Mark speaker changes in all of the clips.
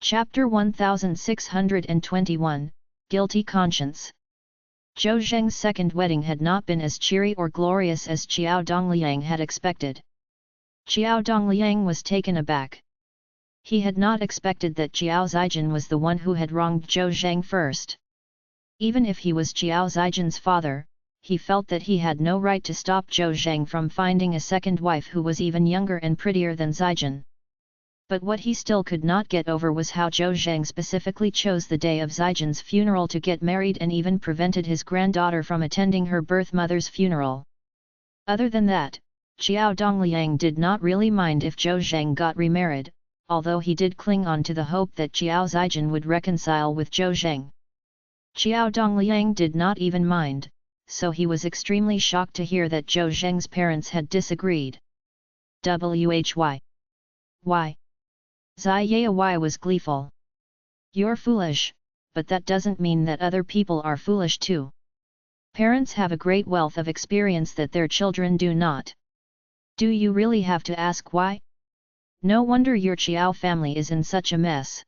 Speaker 1: Chapter 1621, Guilty Conscience. Zhou Zheng's second wedding had not been as cheery or glorious as Qiao Dongliang had expected. Qiao Dongliang was taken aback. He had not expected that Qiao Zijin was the one who had wronged Zhou Zheng first. Even if he was Qiao Zijin's father, he felt that he had no right to stop Zhou Zheng from finding a second wife who was even younger and prettier than Zijin. But what he still could not get over was how Zhou Zheng specifically chose the day of Zijin's funeral to get married and even prevented his granddaughter from attending her birth mother's funeral. Other than that, Qiao Dongliang did not really mind if Zhou Zheng got remarried, although he did cling on to the hope that Qiao Zijin would reconcile with Zhou Zheng. Qiao Dongliang did not even mind, so he was extremely shocked to hear that Zhou Zheng's parents had disagreed. Why? Why? Zai Yai was gleeful. You're foolish, but that doesn't mean that other people are foolish too. Parents have a great wealth of experience that their children do not. Do you really have to ask why? No wonder your Qiao family is in such a mess.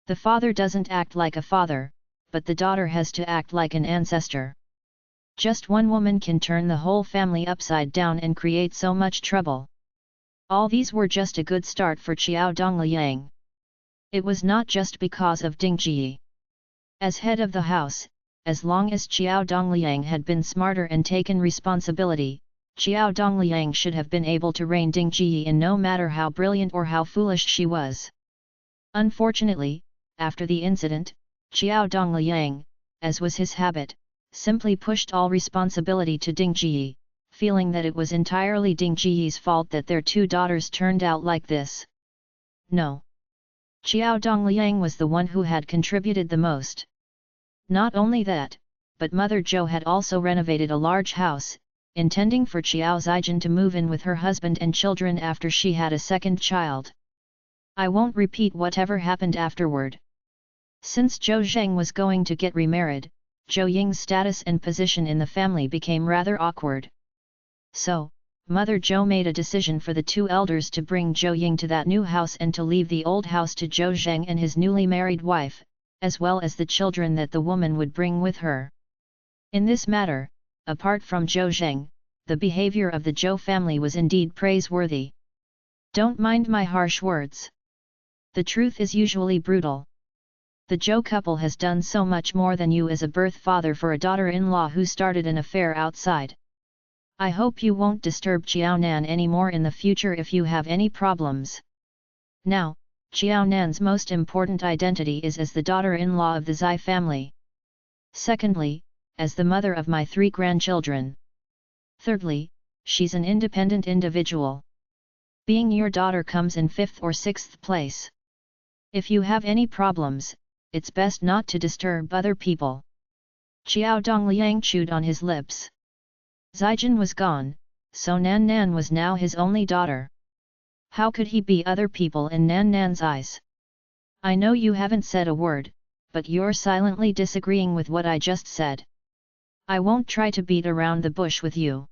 Speaker 1: The father doesn't act like a father, but the daughter has to act like an ancestor. Just one woman can turn the whole family upside down and create so much trouble. All these were just a good start for Qiao Dongliang. It was not just because of Ding Ji. As head of the house, as long as Qiao Dongliang had been smarter and taken responsibility, Qiao Dongliang should have been able to rein Ding Ji in no matter how brilliant or how foolish she was. Unfortunately, after the incident, Qiao Dongliang, as was his habit, simply pushed all responsibility to Ding Ji, feeling that it was entirely Ding Ji's fault that their two daughters turned out like this. No. Qiao Dongliang was the one who had contributed the most. Not only that, but Mother Zhou had also renovated a large house, intending for Qiao Zijin to move in with her husband and children after she had a second child. I won't repeat whatever happened afterward. Since Zhou Zheng was going to get remarried, Zhou Ying's status and position in the family became rather awkward. So, Mother Zhou made a decision for the two elders to bring Zhou Ying to that new house and to leave the old house to Zhou Zheng and his newly married wife, as well as the children that the woman would bring with her. In this matter, apart from Zhou Zheng, the behavior of the Zhou family was indeed praiseworthy. Don't mind my harsh words. The truth is usually brutal. The Zhou couple has done so much more than you as a birth father for a daughter-in-law who started an affair outside. I hope you won't disturb Qiao Nan anymore in the future if you have any problems. Now, Qiao Nan's most important identity is as the daughter-in-law of the Zai family. Secondly, as the mother of my 3 grandchildren. Thirdly, she's an independent individual. Being your daughter comes in 5th or 6th place. If you have any problems, it's best not to disturb other people. Qiao Dongliang chewed on his lips. Zijin was gone, so Nan Nan was now his only daughter. How could he be other people in Nan Nan's eyes? I know you haven't said a word, but you're silently disagreeing with what I just said. I won't try to beat around the bush with you.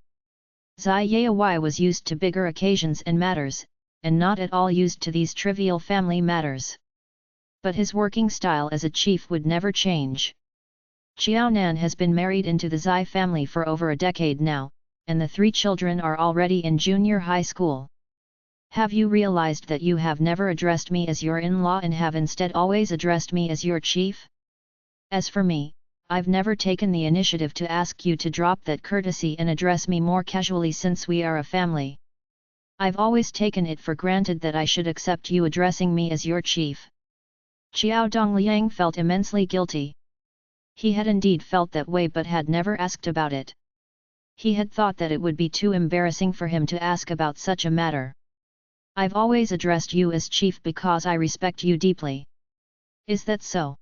Speaker 1: Zai Yai was used to bigger occasions and matters, and not at all used to these trivial family matters. But his working style as a chief would never change. Qiao Nan has been married into the Zai family for over a decade now, and the 3 children are already in junior high school. Have you realized that you have never addressed me as your in-law and have instead always addressed me as your chief? As for me, I've never taken the initiative to ask you to drop that courtesy and address me more casually since we are a family. I've always taken it for granted that I should accept you addressing me as your chief. Qiao Dongliang felt immensely guilty. He had indeed felt that way but had never asked about it. He had thought that it would be too embarrassing for him to ask about such a matter. I've always addressed you as chief because I respect you deeply. Is that so?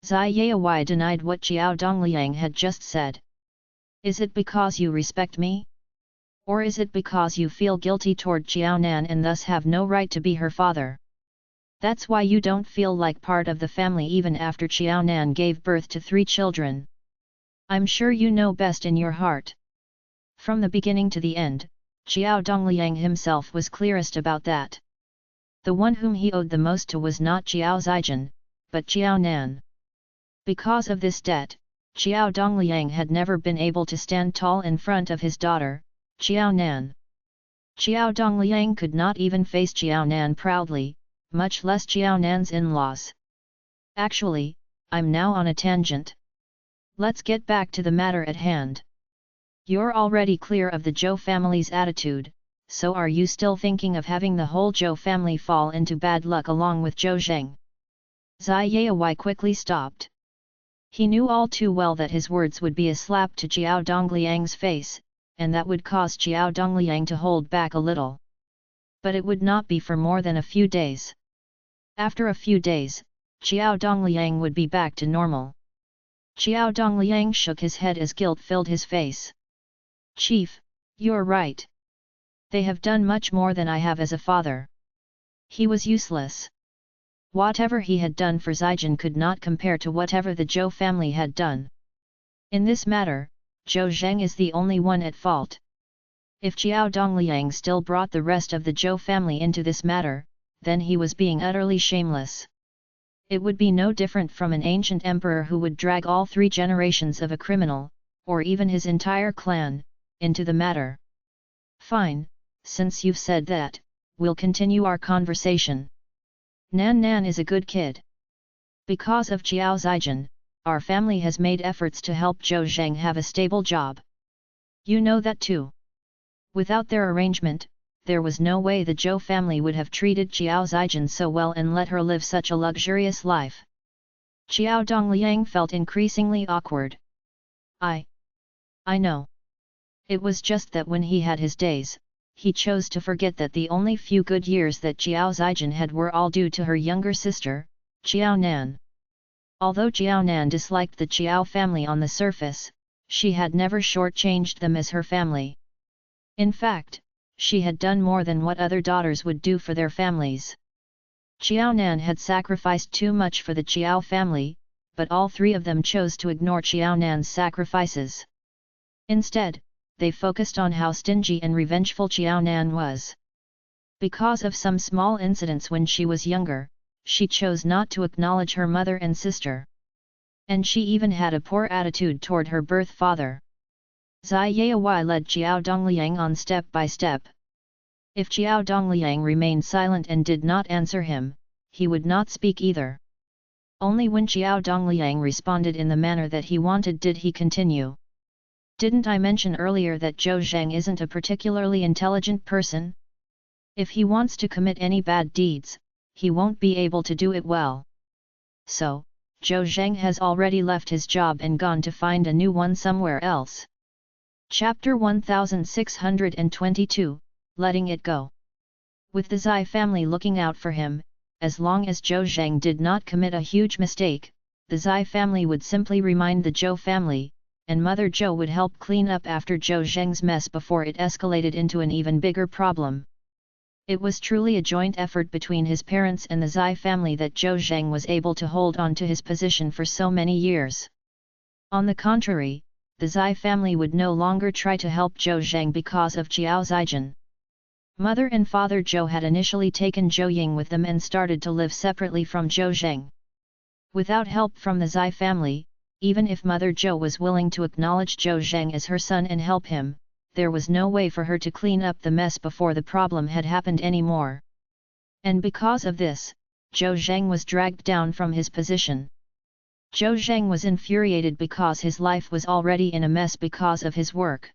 Speaker 1: Zai Yai denied what Qiao Dongliang had just said. Is it because you respect me? Or is it because you feel guilty toward Qiao Nan and thus have no right to be her father? That's why you don't feel like part of the family even after Qiao Nan gave birth to 3 children. I'm sure you know best in your heart. From the beginning to the end, Qiao Dongliang himself was clearest about that. The one whom he owed the most to was not Jiao Zijin, but Jiao Nan. Because of this debt, Jiao Dongliang had never been able to stand tall in front of his daughter, Jiao Nan. Jiao Dongliang could not even face Jiao Nan proudly, much less Jiao Nan's in-laws. Actually, I'm now on a tangent. Let's get back to the matter at hand. You're already clear of the Zhou family's attitude, so are you still thinking of having the whole Zhou family fall into bad luck along with Zhou Zheng? Zai Yai quickly stopped. He knew all too well that his words would be a slap to Jiao Dongliang's face, and that would cause Jiao Dongliang to hold back a little. But it would not be for more than a few days. After a few days, Jiao Dongliang would be back to normal. Jiao Dongliang shook his head as guilt filled his face. Chief, you're right. They have done much more than I have as a father. He was useless. Whatever he had done for Zijin could not compare to whatever the Zhou family had done. In this matter, Zhou Zheng is the only one at fault. If Jiao Dongliang still brought the rest of the Zhou family into this matter, then he was being utterly shameless. It would be no different from an ancient emperor who would drag all 3 generations of a criminal, or even his entire clan, into the matter. Fine, since you've said that, we'll continue our conversation. Nan Nan is a good kid. Because of Jiao Zijin, our family has made efforts to help Zhou Zheng have a stable job. You know that too. Without their arrangement, there was no way the Zhou family would have treated Jiao Zijin so well and let her live such a luxurious life. Jiao Dongliang felt increasingly awkward. I know. It was just that when he had his days, he chose to forget that the only few good years that Jiao Zijin had were all due to her younger sister, Jiao Nan. Although Jiao Nan disliked the Jiao family on the surface, she had never shortchanged them as her family. In fact, she had done more than what other daughters would do for their families. Jiao Nan had sacrificed too much for the Jiao family, but all 3 of them chose to ignore Jiao Nan's sacrifices. Instead, they focused on how stingy and revengeful Jiao Nan was. Because of some small incidents when she was younger, she chose not to acknowledge her mother and sister. And she even had a poor attitude toward her birth father. Zai Yai led Jiao Dongliang on step by step. If Jiao Dongliang remained silent and did not answer him, he would not speak either. Only when Jiao Dongliang responded in the manner that he wanted did he continue. Didn't I mention earlier that Zhou Zheng isn't a particularly intelligent person? If he wants to commit any bad deeds, he won't be able to do it well. So, Zhou Zheng has already left his job and gone to find a new one somewhere else. Chapter 1622, Letting It Go. With the Zai family looking out for him, as long as Zhou Zheng did not commit a huge mistake, the Zai family would simply remind the Zhou family, and Mother Zhou would help clean up after Zhou Zheng's mess before it escalated into an even bigger problem. It was truly a joint effort between his parents and the Zai family that Zhou Zheng was able to hold on to his position for so many years. On the contrary, the Zai family would no longer try to help Zhou Zheng because of Jiao Zijin. Mother and Father Zhou had initially taken Zhou Ying with them and started to live separately from Zhou Zheng. Without help from the Zai family, even if Mother Zhou was willing to acknowledge Zhou Zheng as her son and help him, there was no way for her to clean up the mess before the problem had happened anymore. And because of this, Zhou Zheng was dragged down from his position. Zhou Zheng was infuriated because his life was already in a mess because of his work.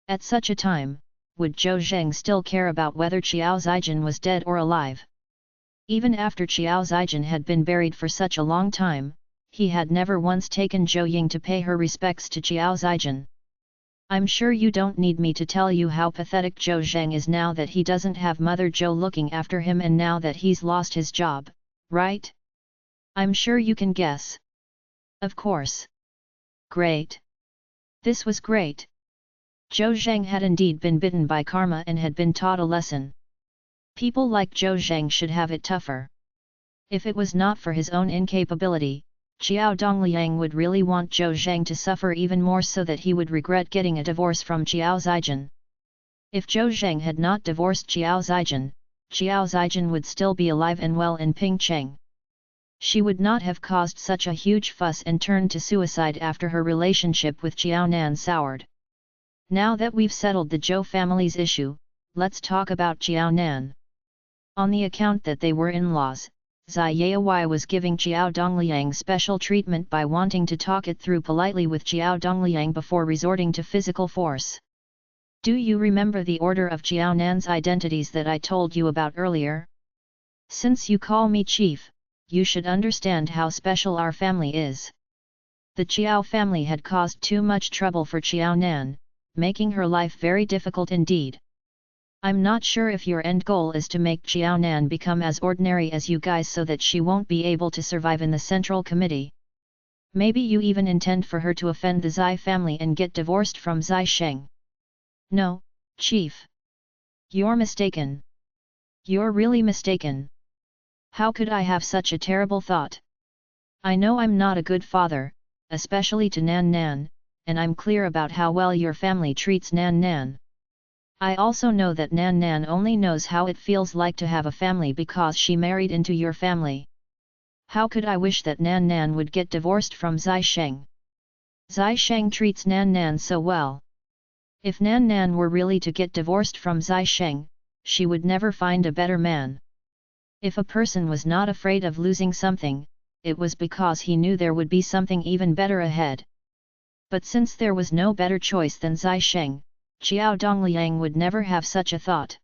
Speaker 1: At such a time, would Zhou Zheng still care about whether Qiao Zijin was dead or alive? Even after Qiao Zijin had been buried for such a long time, he had never once taken Zhou Ying to pay her respects to Qiao Zijin. I'm sure you don't need me to tell you how pathetic Zhou Zheng is now that he doesn't have Mother Zhou looking after him and now that he's lost his job, right? I'm sure you can guess. Of course. Great. This was great. Zhou Zheng had indeed been bitten by karma and had been taught a lesson. People like Zhou Zheng should have it tougher. If it was not for his own incapability, Qiao Dongliang would really want Zhou Zheng to suffer even more so that he would regret getting a divorce from Jiao Zijin. If Zhou Zheng had not divorced Jiao Zijin, Xiao Zijin would still be alive and well in Pingcheng. She would not have caused such a huge fuss and turned to suicide after her relationship with Xiao Nan soured. Now that we've settled the Zhou family's issue, let's talk about Xiao Nan. On the account that they were in-laws, Zai Yaowai was giving Xiao Dongliang special treatment by wanting to talk it through politely with Xiao Dongliang before resorting to physical force. Do you remember the order of Xiao Nan's identities that I told you about earlier? Since you call me chief, you should understand how special our family is. The Xiao family had caused too much trouble for Xiao Nan, making her life very difficult indeed. I'm not sure if your end goal is to make Xiao Nan become as ordinary as you guys so that she won't be able to survive in the Central Committee. Maybe you even intend for her to offend the Zai family and get divorced from Zai Sheng. No, Chief. You're mistaken. You're really mistaken. How could I have such a terrible thought? I know I'm not a good father, especially to Nan Nan, and I'm clear about how well your family treats Nan Nan. I also know that Nan Nan only knows how it feels like to have a family because she married into your family. How could I wish that Nan Nan would get divorced from Zai Sheng? Zai Sheng treats Nan Nan so well. If Nan Nan were really to get divorced from Zai Sheng, she would never find a better man. If a person was not afraid of losing something, it was because he knew there would be something even better ahead. But since there was no better choice than Zai Sheng, Xiao Dongliang would never have such a thought.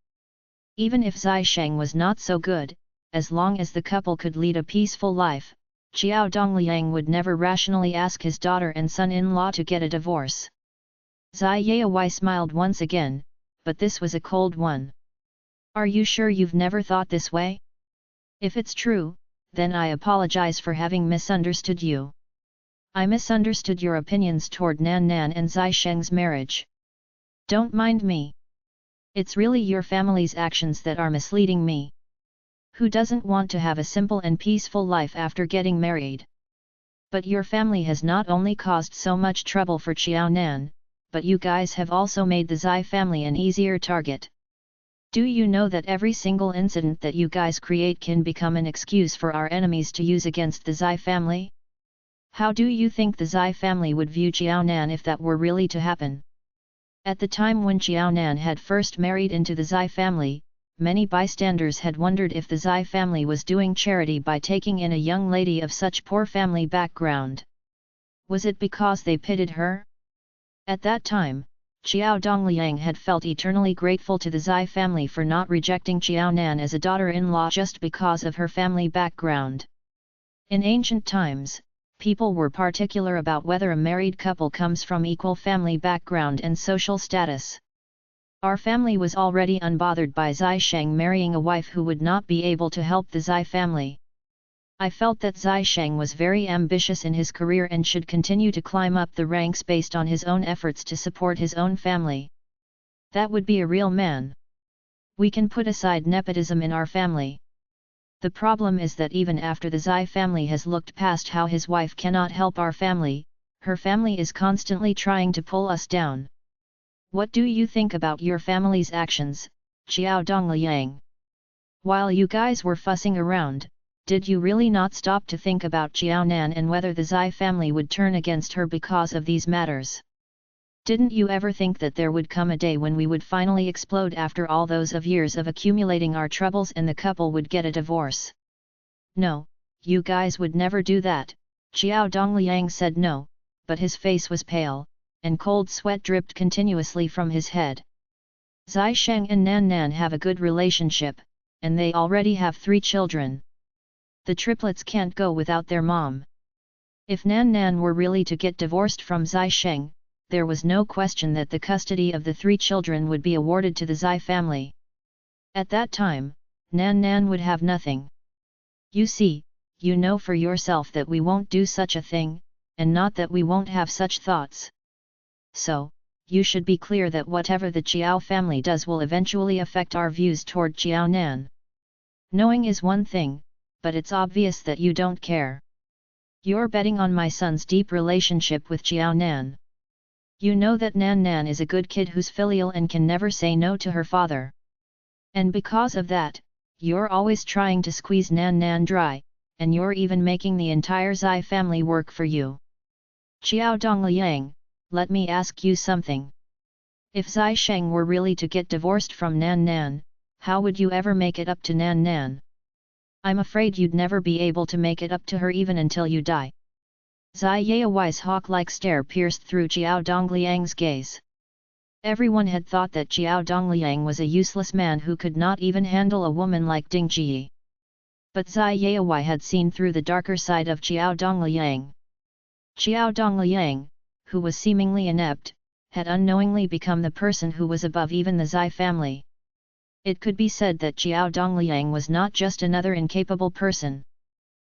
Speaker 1: Even if Zai Sheng was not so good, as long as the couple could lead a peaceful life, Xiao Dongliang would never rationally ask his daughter and son-in-law to get a divorce. Zai Yaowai smiled once again, but this was a cold one. Are you sure you've never thought this way? If it's true, then I apologize for having misunderstood you. I misunderstood your opinions toward Nan Nan and Zai Sheng's marriage. Don't mind me. It's really your family's actions that are misleading me. Who doesn't want to have a simple and peaceful life after getting married? But your family has not only caused so much trouble for Xiao Nan, but you guys have also made the Zai family an easier target. Do you know that every single incident that you guys create can become an excuse for our enemies to use against the Zai family? How do you think the Zai family would view Xiao Nan if that were really to happen? At the time when Xiao Nan had first married into the Zai family, many bystanders had wondered if the Zai family was doing charity by taking in a young lady of such poor family background. Was it because they pitied her? At that time, Xiao Dongliang had felt eternally grateful to the Zai family for not rejecting Xiao Nan as a daughter-in-law just because of her family background. In ancient times, people were particular about whether a married couple comes from equal family background and social status. Our family was already unbothered by Zai Sheng marrying a wife who would not be able to help the Zai family. I felt that Zai Sheng was very ambitious in his career and should continue to climb up the ranks based on his own efforts to support his own family. That would be a real man. We can put aside nepotism in our family. The problem is that even after the Zai family has looked past how his wife cannot help our family, her family is constantly trying to pull us down. What do you think about your family's actions, Xiao Dongliang? While you guys were fussing around, did you really not stop to think about Xiao Nan and whether the Zai family would turn against her because of these matters? Didn't you ever think that there would come a day when we would finally explode after all those years of accumulating our troubles and the couple would get a divorce? No, you guys would never do that. Xiao Dongliang said no, but his face was pale, and cold sweat dripped continuously from his head. Zai Sheng and Nan Nan have a good relationship, and they already have 3 children. The triplets can't go without their mom. If Nan Nan were really to get divorced from Zai Sheng, there was no question that the custody of the 3 children would be awarded to the Zai family. At that time, Nan Nan would have nothing. You see, you know for yourself that we won't do such a thing, and not that we won't have such thoughts. So, you should be clear that whatever the Xiao family does will eventually affect our views toward Xiao Nan. Knowing is one thing, but it's obvious that you don't care. You're betting on my son's deep relationship with Xiao Nan. You know that Nan Nan is a good kid who's filial and can never say no to her father. And because of that, you're always trying to squeeze Nan Nan dry, and you're even making the entire Zai family work for you. Xiao Dongliang, let me ask you something. If Zai Sheng were really to get divorced from Nan Nan, how would you ever make it up to Nan Nan? I'm afraid you'd never be able to make it up to her even until you die. Zai Yayawai's hawk-like stare pierced through Xiao Dongliang's gaze. Everyone had thought that Xiao Dongliang was a useless man who could not even handle a woman like Ding Ji. But Zai Yayawai had seen through the darker side of Xiao Dongliang. Xiao Dongliang, who was seemingly inept, had unknowingly become the person who was above even the Zai family. It could be said that Xiao Dongliang was not just another incapable person.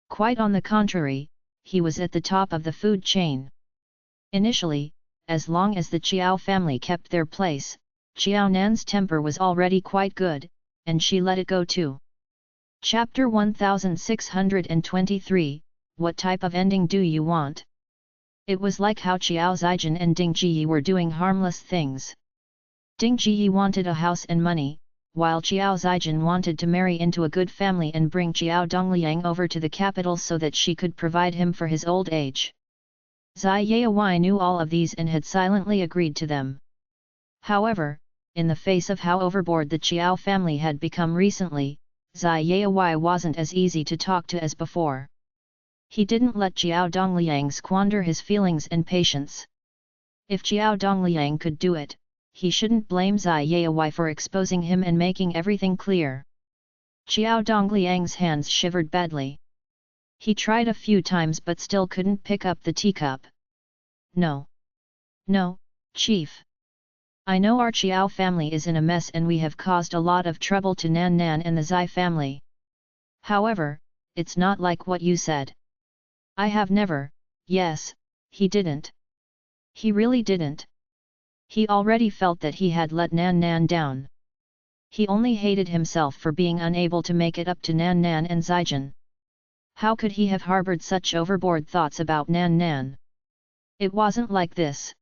Speaker 1: Quite on the contrary, he was at the top of the food chain. Initially, as long as the Qiao family kept their place, Qiao Nan's temper was already quite good, and she let it go too. Chapter 1623, What type of ending do you want? It was like how Qiao Zijin and Ding Ji were doing harmless things. Ding Ji wanted a house and money, while Qiao Zijin wanted to marry into a good family and bring Xiao Dongliang over to the capital so that she could provide him for his old age. Zai Yayawai knew all of these and had silently agreed to them. However, in the face of how overboard the Qiao family had become recently, Zai Yayawai wasn't as easy to talk to as before. He didn't let Xiao Dongliang squander his feelings and patience. If Xiao Dongliang could do it, he shouldn't blame Zai Yayawai for exposing him and making everything clear. Xiao Dongliang's hands shivered badly. He tried a few times but still couldn't pick up the teacup. No. No, Chief. I know our Qiao family is in a mess and we have caused a lot of trouble to Nan Nan and the Zai family. However, it's not like what you said. I have never, yes, he didn't. He really didn't. He already felt that he had let Nan Nan down. He only hated himself for being unable to make it up to Nan Nan and Zijin. How could he have harbored such overboard thoughts about Nan Nan? It wasn't like this.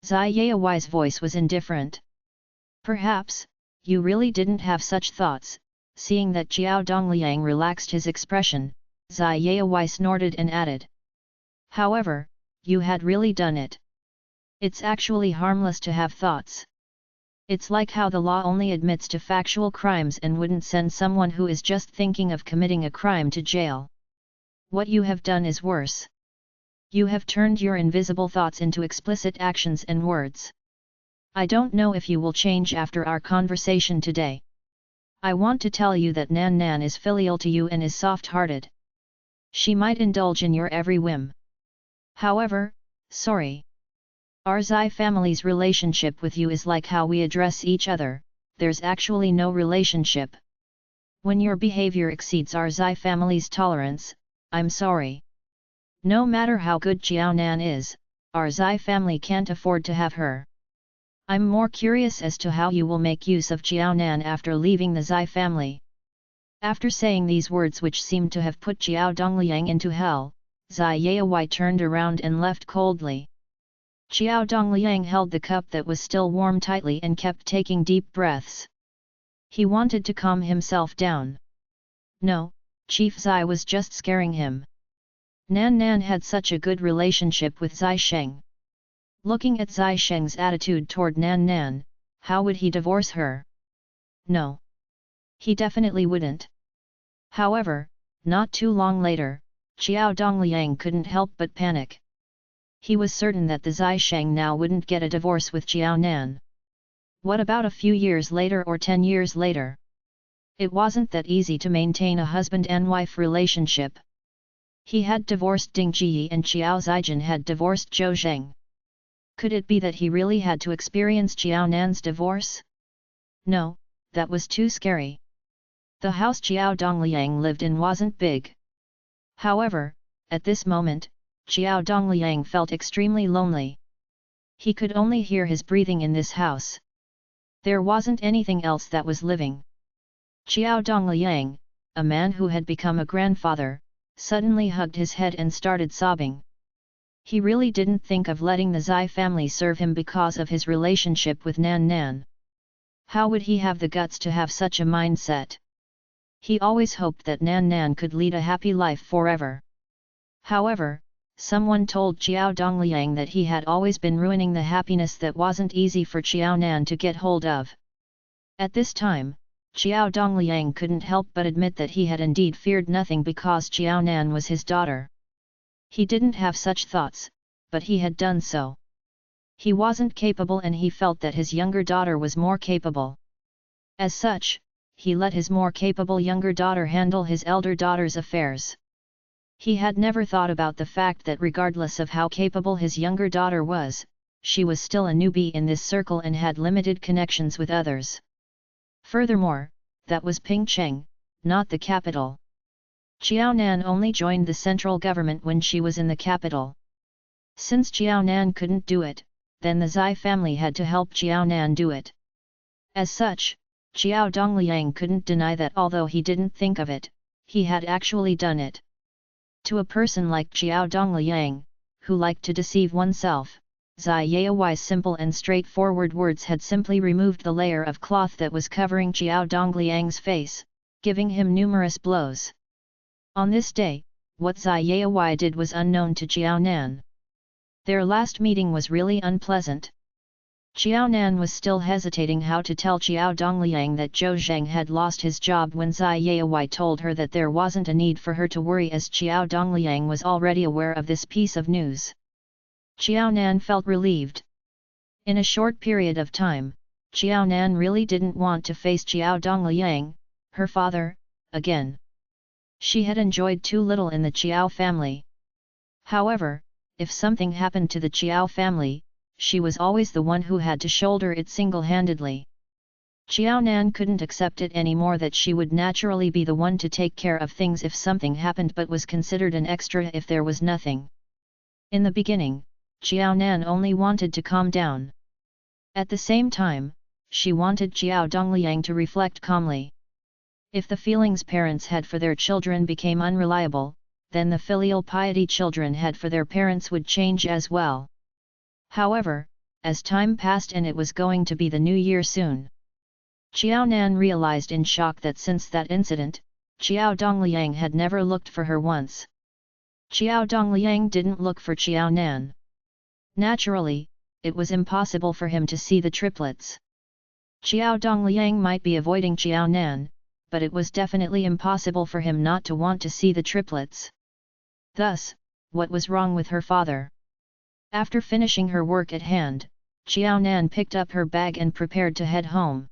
Speaker 1: Zai Yayawai's voice was indifferent. Perhaps, you really didn't have such thoughts. Seeing that Xiao Dongliang relaxed his expression, Zai Yayawai snorted and added. However, you had really done it. It's actually harmless to have thoughts. It's like how the law only admits to factual crimes and wouldn't send someone who is just thinking of committing a crime to jail. What you have done is worse. You have turned your invisible thoughts into explicit actions and words. I don't know if you will change after our conversation today. I want to tell you that Nan Nan is filial to you and is soft-hearted. She might indulge in your every whim. However, sorry. Our Zai family's relationship with you is like how we address each other, there's actually no relationship. When your behavior exceeds our Zai family's tolerance, I'm sorry. No matter how good Qiao Nan is, our Zai family can't afford to have her. I'm more curious as to how you will make use of Qiao Nan after leaving the Zai family. After saying these words which seemed to have put Xiao Dongliang into hell, Zai Yayawai turned around and left coldly. Xiao Dongliang held the cup that was still warm tightly and kept taking deep breaths. He wanted to calm himself down. No, Chief Zai was just scaring him. Nan Nan had such a good relationship with Zai Sheng. Looking at Zai Sheng's attitude toward Nan Nan, how would he divorce her? No. He definitely wouldn't. However, not too long later, Xiao Dongliang couldn't help but panic. He was certain that the Zai Sheng now wouldn't get a divorce with Qiao Nan. What about a few years later or 10 years later? It wasn't that easy to maintain a husband and wife relationship. He had divorced Ding Ji and Qiao Zijin had divorced Zhou Zheng. Could it be that he really had to experience Qiao Nan's divorce? No, that was too scary. The house Xiao Dongliang lived in wasn't big. However, at this moment, Xiao Dongliang felt extremely lonely. He could only hear his breathing in this house. There wasn't anything else that was living. Xiao Dongliang, a man who had become a grandfather, suddenly hugged his head and started sobbing. He really didn't think of letting the Zai family serve him because of his relationship with Nan Nan. How would he have the guts to have such a mindset? He always hoped that Nan Nan could lead a happy life forever. However, someone told Xiao Dongliang that he had always been ruining the happiness that wasn't easy for Xiao Nan to get hold of. At this time, Xiao Dongliang couldn't help but admit that he had indeed feared nothing because Xiao Nan was his daughter. He didn't have such thoughts, but he had done so. He wasn't capable and he felt that his younger daughter was more capable. As such, he let his more capable younger daughter handle his elder daughter's affairs. He had never thought about the fact that regardless of how capable his younger daughter was, she was still a newbie in this circle and had limited connections with others. Furthermore, that was Pingcheng, not the capital. Xiao Nan only joined the central government when she was in the capital. Since Xiao Nan couldn't do it, then the Zai family had to help Xiao Nan do it. As such, Xiao Dongliang couldn't deny that although he didn't think of it, he had actually done it. To a person like Xiao Dongliang, who liked to deceive oneself, Zai Yaoi's simple and straightforward words had simply removed the layer of cloth that was covering Xiao Dongliang's face, giving him numerous blows. On this day, what Zai Yaoi did was unknown to Xiao Nan. Their last meeting was really unpleasant. Xiao Nan was still hesitating how to tell Xiao Dongliang that Zhou Zheng had lost his job when Zai Yaoi told her that there wasn't a need for her to worry as Xiao Dongliang was already aware of this piece of news. Xiao Nan felt relieved. In a short period of time, Xiao Nan really didn't want to face Xiao Dongliang, her father, again. She had enjoyed too little in the Xiao family. However, if something happened to the Xiao family, she was always the one who had to shoulder it single-handedly. Xiao Nan couldn't accept it anymore that she would naturally be the one to take care of things if something happened but was considered an extra if there was nothing. In the beginning, Xiao Nan only wanted to calm down. At the same time, she wanted Xiao Dongliang to reflect calmly. If the feelings parents had for their children became unreliable, then the filial piety children had for their parents would change as well. However, as time passed and it was going to be the new year soon, Xiao Nan realized in shock that since that incident, Xiao Dongliang had never looked for her once. Xiao Dongliang didn't look for Xiao Nan. Naturally, it was impossible for him to see the triplets. Xiao Dongliang might be avoiding Xiao Nan, but it was definitely impossible for him not to want to see the triplets. Thus, what was wrong with her father? After finishing her work at hand, Xiao Nan picked up her bag and prepared to head home.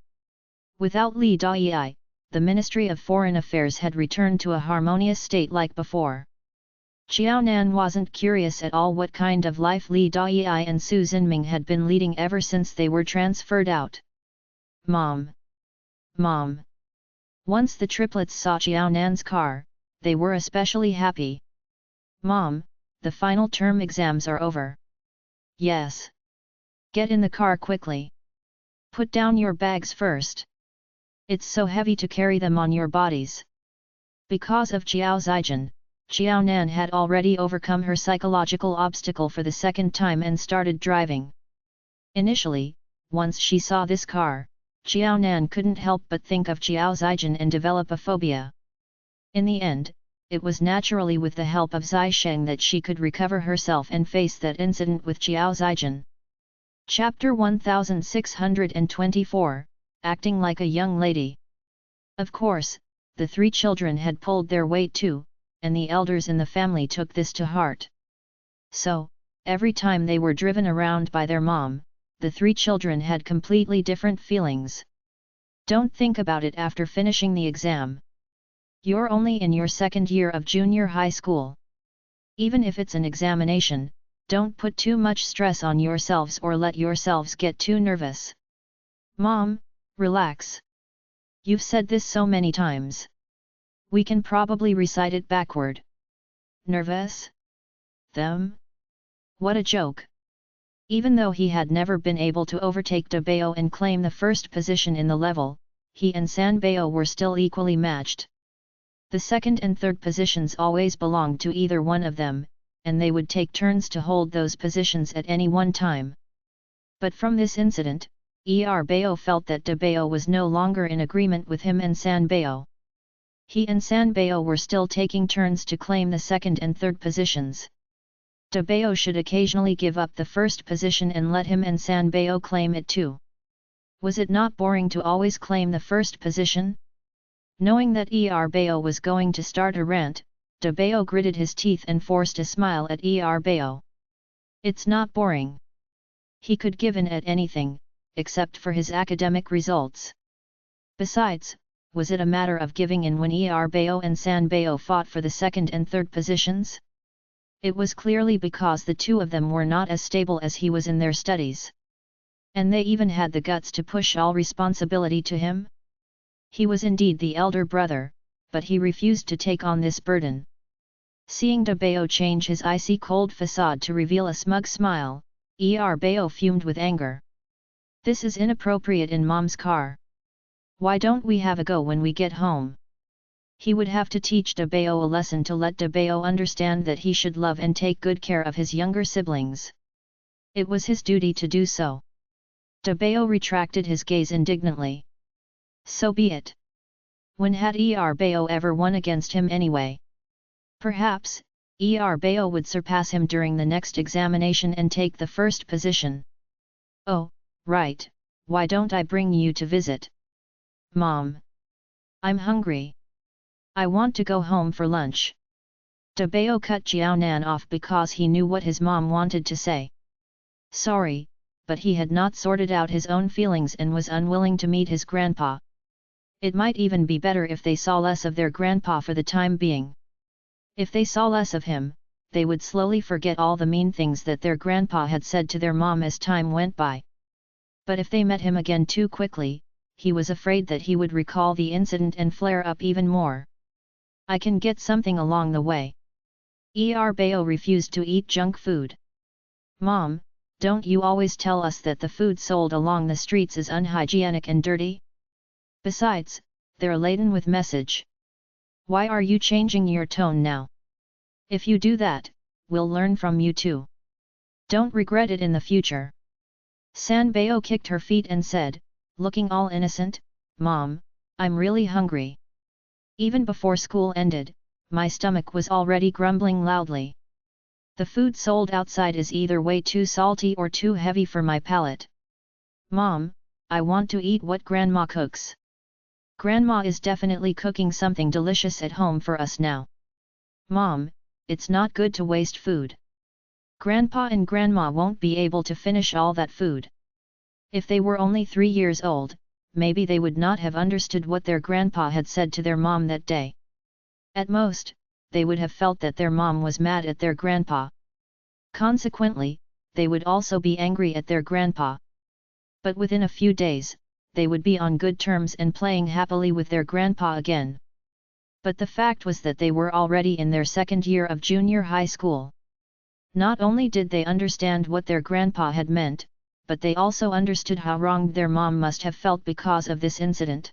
Speaker 1: Without Li Dai, the Ministry of Foreign Affairs had returned to a harmonious state like before. Xiao Nan wasn't curious at all what kind of life Li Dai and Su Xinming had been leading ever since they were transferred out. Mom! Mom! Once the triplets saw Xiao Nan's car, they were especially happy. Mom, the final term exams are over. Yes. Get in the car quickly. Put down your bags first. It's so heavy to carry them on your bodies. Because of Xiao Zijian, Xiao Nan had already overcome her psychological obstacle for the second time and started driving. Initially, once she saw this car, Xiao Nan couldn't help but think of Xiao Zijian and develop a phobia. In the end, it was naturally with the help of Zai Sheng that she could recover herself and face that incident with Xiao Zijian. Chapter 1624, Acting like a Young Lady. Of course, the three children had pulled their weight too, and the elders in the family took this to heart. So, every time they were driven around by their mom, the three children had completely different feelings. Don't think about it after finishing the exam. You're only in your second year of junior high school. Even if it's an examination, don't put too much stress on yourselves or let yourselves get too nervous. Mom, relax. You've said this so many times. We can probably recite it backward. Nervous? Them? What a joke. Even though he had never been able to overtake De Bao and claim the first position in the level, he and San Bao were still equally matched. The second and third positions always belonged to either one of them, and they would take turns to hold those positions at any one time. But from this incident, Bao felt that De Bao was no longer in agreement with him and San Bao. He and Sanbao were still taking turns to claim the second and third positions. Dabao should occasionally give up the first position and let him and Sanbao claim it too. Was it not boring to always claim the first position? Knowing that Bao was going to start a rant, Dabao gritted his teeth and forced a smile at Bao. It's not boring. He could give in at anything, except for his academic results. Besides, was it a matter of giving in when Bao and Sanbao fought for the second and third positions? It was clearly because the two of them were not as stable as he was in their studies. And they even had the guts to push all responsibility to him? He was indeed the elder brother, but he refused to take on this burden. Seeing Dabao change his icy cold facade to reveal a smug smile, Bao fumed with anger. This is inappropriate in Mom's car. Why don't we have a go when we get home? He would have to teach Dabao a lesson to let Dabao understand that he should love and take good care of his younger siblings. It was his duty to do so. Dabao retracted his gaze indignantly. So be it. When had Bao ever won against him anyway? Perhaps, Bao would surpass him during the next examination and take the first position. Oh, right, why don't I bring you to visit? Mom. I'm hungry. I want to go home for lunch. Dabao cut Jiaonan off because he knew what his mom wanted to say. Sorry, but he had not sorted out his own feelings and was unwilling to meet his grandpa. It might even be better if they saw less of their grandpa for the time being. If they saw less of him, they would slowly forget all the mean things that their grandpa had said to their mom as time went by. But if they met him again too quickly, he was afraid that he would recall the incident and flare up even more. I can get something along the way. Bao refused to eat junk food. Mom, don't you always tell us that the food sold along the streets is unhygienic and dirty? Besides, they're laden with message. Why are you changing your tone now? If you do that, we'll learn from you too. Don't regret it in the future. Sanbao kicked her feet and said, looking all innocent, Mom, I'm really hungry. Even before school ended, my stomach was already grumbling loudly. The food sold outside is either way too salty or too heavy for my palate. Mom, I want to eat what Grandma cooks. Grandma is definitely cooking something delicious at home for us now. Mom, it's not good to waste food. Grandpa and Grandma won't be able to finish all that food. If they were only 3 years old, maybe they would not have understood what their grandpa had said to their mom that day. At most, they would have felt that their mom was mad at their grandpa. Consequently, they would also be angry at their grandpa. But within a few days, they would be on good terms and playing happily with their grandpa again. But the fact was that they were already in their second year of junior high school. Not only did they understand what their grandpa had meant, but they also understood how wronged their mom must have felt because of this incident.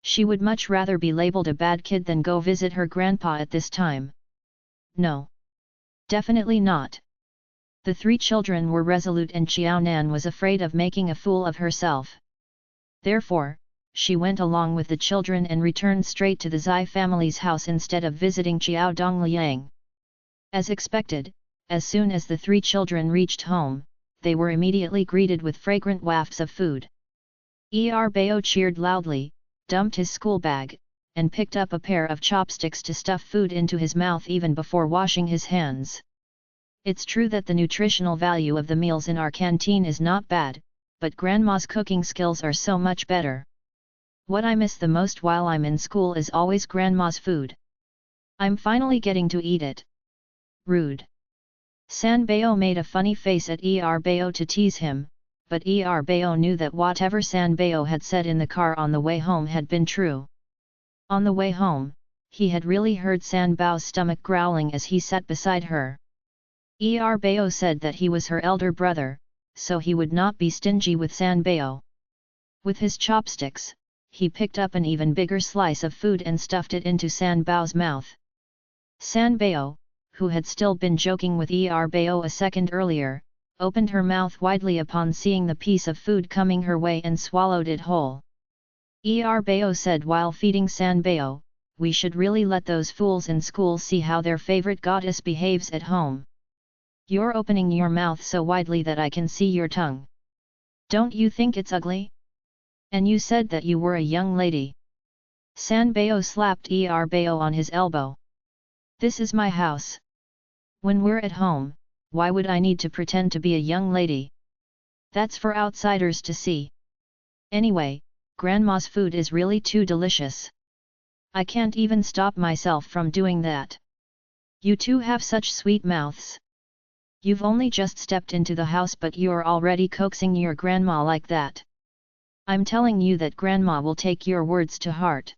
Speaker 1: She would much rather be labeled a bad kid than go visit her grandpa at this time. No. Definitely not. The 3 children were resolute and Xiaonan was afraid of making a fool of herself. Therefore, she went along with the children and returned straight to the Zai family's house instead of visiting Xiao Dongliang. As expected, as soon as the 3 children reached home, they were immediately greeted with fragrant wafts of food. Bao cheered loudly, dumped his school bag, and picked up a pair of chopsticks to stuff food into his mouth even before washing his hands. It's true that the nutritional value of the meals in our canteen is not bad, but Grandma's cooking skills are so much better. What I miss the most while I'm in school is always Grandma's food. I'm finally getting to eat it. Rude. Sanbao made a funny face at Bao to tease him, but Bao knew that whatever Sanbao had said in the car on the way home had been true. On the way home, he had really heard Sanbao's stomach growling as he sat beside her. Bao said that he was her elder brother, so he would not be stingy with Sanbao. With his chopsticks, he picked up an even bigger slice of food and stuffed it into Sanbao's mouth. Sanbao, who had still been joking with Bao a second earlier, opened her mouth widely upon seeing the piece of food coming her way and swallowed it whole. Bao said while feeding Sanbao, we should really let those fools in school see how their favorite goddess behaves at home. You're opening your mouth so widely that I can see your tongue. Don't you think it's ugly? And you said that you were a young lady. Sanbeo slapped Bao on his elbow. This is my house. When we're at home, why would I need to pretend to be a young lady? That's for outsiders to see. Anyway, Grandma's food is really too delicious. I can't even stop myself from doing that. You two have such sweet mouths. You've only just stepped into the house but you're already coaxing your grandma like that. I'm telling you that Grandma will take your words to heart.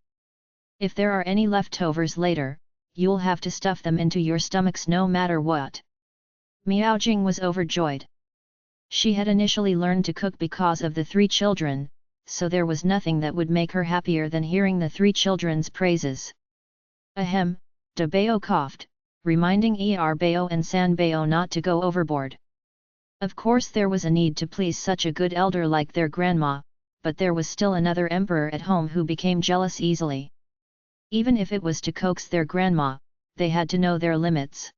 Speaker 1: If there are any leftovers later, you'll have to stuff them into your stomachs no matter what. Miaojing was overjoyed. She had initially learned to cook because of the 3 children, so there was nothing that would make her happier than hearing the 3 children's praises. Ahem, Bao coughed, reminding Bao and Sanbeo not to go overboard. Of course there was a need to please such a good elder like their grandma, but there was still another emperor at home who became jealous easily. Even if it was to coax their grandma, they had to know their limits.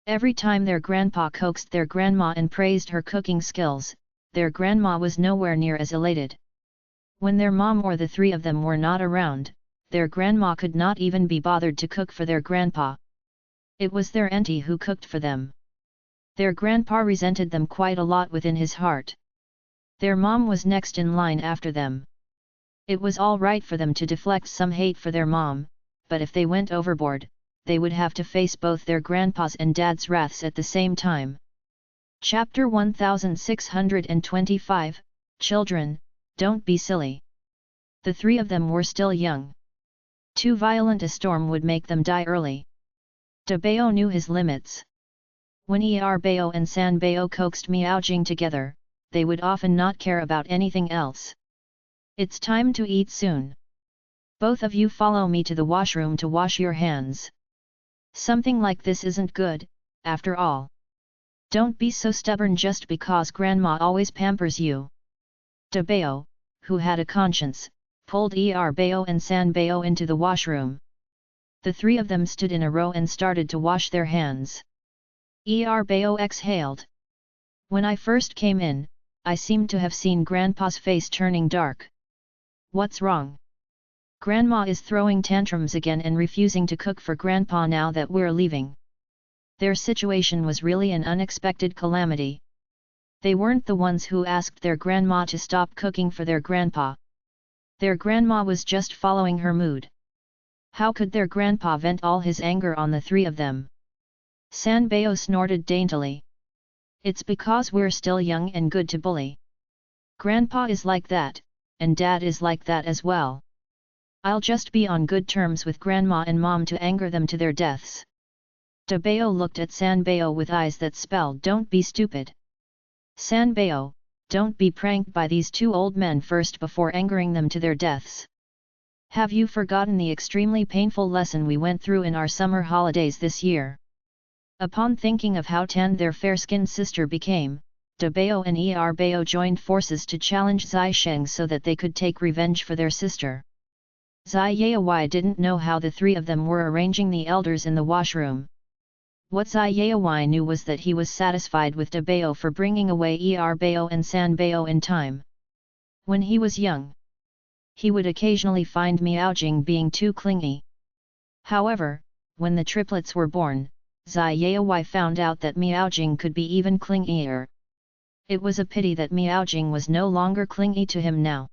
Speaker 1: Every time their grandpa coaxed their grandma and praised her cooking skills, their grandma was nowhere near as elated. When their mom or the 3 of them were not around, their grandma could not even be bothered to cook for their grandpa. It was their auntie who cooked for them. Their grandpa resented them quite a lot within his heart. Their mom was next in line after them. It was all right for them to deflect some hate for their mom, but if they went overboard, they would have to face both their grandpa's and dad's wraths at the same time. Chapter 1625, Children, don't be silly. The 3 of them were still young. Too violent a storm would make them die early. Bao knew his limits. When Bao and Sanbeo coaxed Miaojing together, they would often not care about anything else. It's time to eat soon. Both of you follow me to the washroom to wash your hands. Something like this isn't good, after all. Don't be so stubborn just because Grandma always pampers you. Bao, who had a conscience, pulled Bao and Sanbeo into the washroom. The 3 of them stood in a row and started to wash their hands. Bao exhaled. When I first came in, I seemed to have seen Grandpa's face turning dark. What's wrong? Grandma is throwing tantrums again and refusing to cook for Grandpa now that we're leaving. Their situation was really an unexpected calamity. They weren't the ones who asked their grandma to stop cooking for their grandpa. Their grandma was just following her mood. How could their grandpa vent all his anger on the 3 of them? Sanbeo snorted daintily. It's because we're still young and good to bully. Grandpa is like that, and Dad is like that as well. I'll just be on good terms with Grandma and Mom to anger them to their deaths. Bao looked at Sanbeo with eyes that spelled don't be stupid. Sanbeo, don't be pranked by these 2 old men first before angering them to their deaths. Have you forgotten the extremely painful lesson we went through in our summer holidays this year? Upon thinking of how tanned their fair-skinned sister became, Bao and Bao joined forces to challenge Zai Sheng so that they could take revenge for their sister. Zai Yaowai didn't know how the 3 of them were arranging the elders in the washroom. What Zai Yaowai knew was that he was satisfied with Bao for bringing away Bao and Sanbeo in time. When he was young, he would occasionally find Miaojing being too clingy. However, when the triplets were born, Zai Yaowai found out that Miaojing could be even clingier. It was a pity that Miaojing was no longer clingy to him now.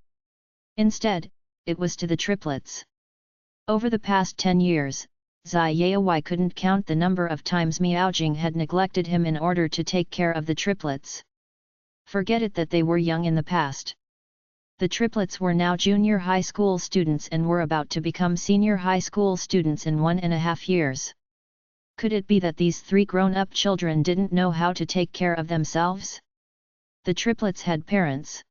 Speaker 1: Instead, it was to the triplets. Over the past 10 years, Zai Yaowai couldn't count the number of times Miaojing had neglected him in order to take care of the triplets. Forget it that they were young in the past. The triplets were now junior high school students and were about to become senior high school students in 1.5 years. Could it be that these 3 grown-up children didn't know how to take care of themselves? The triplets had parents.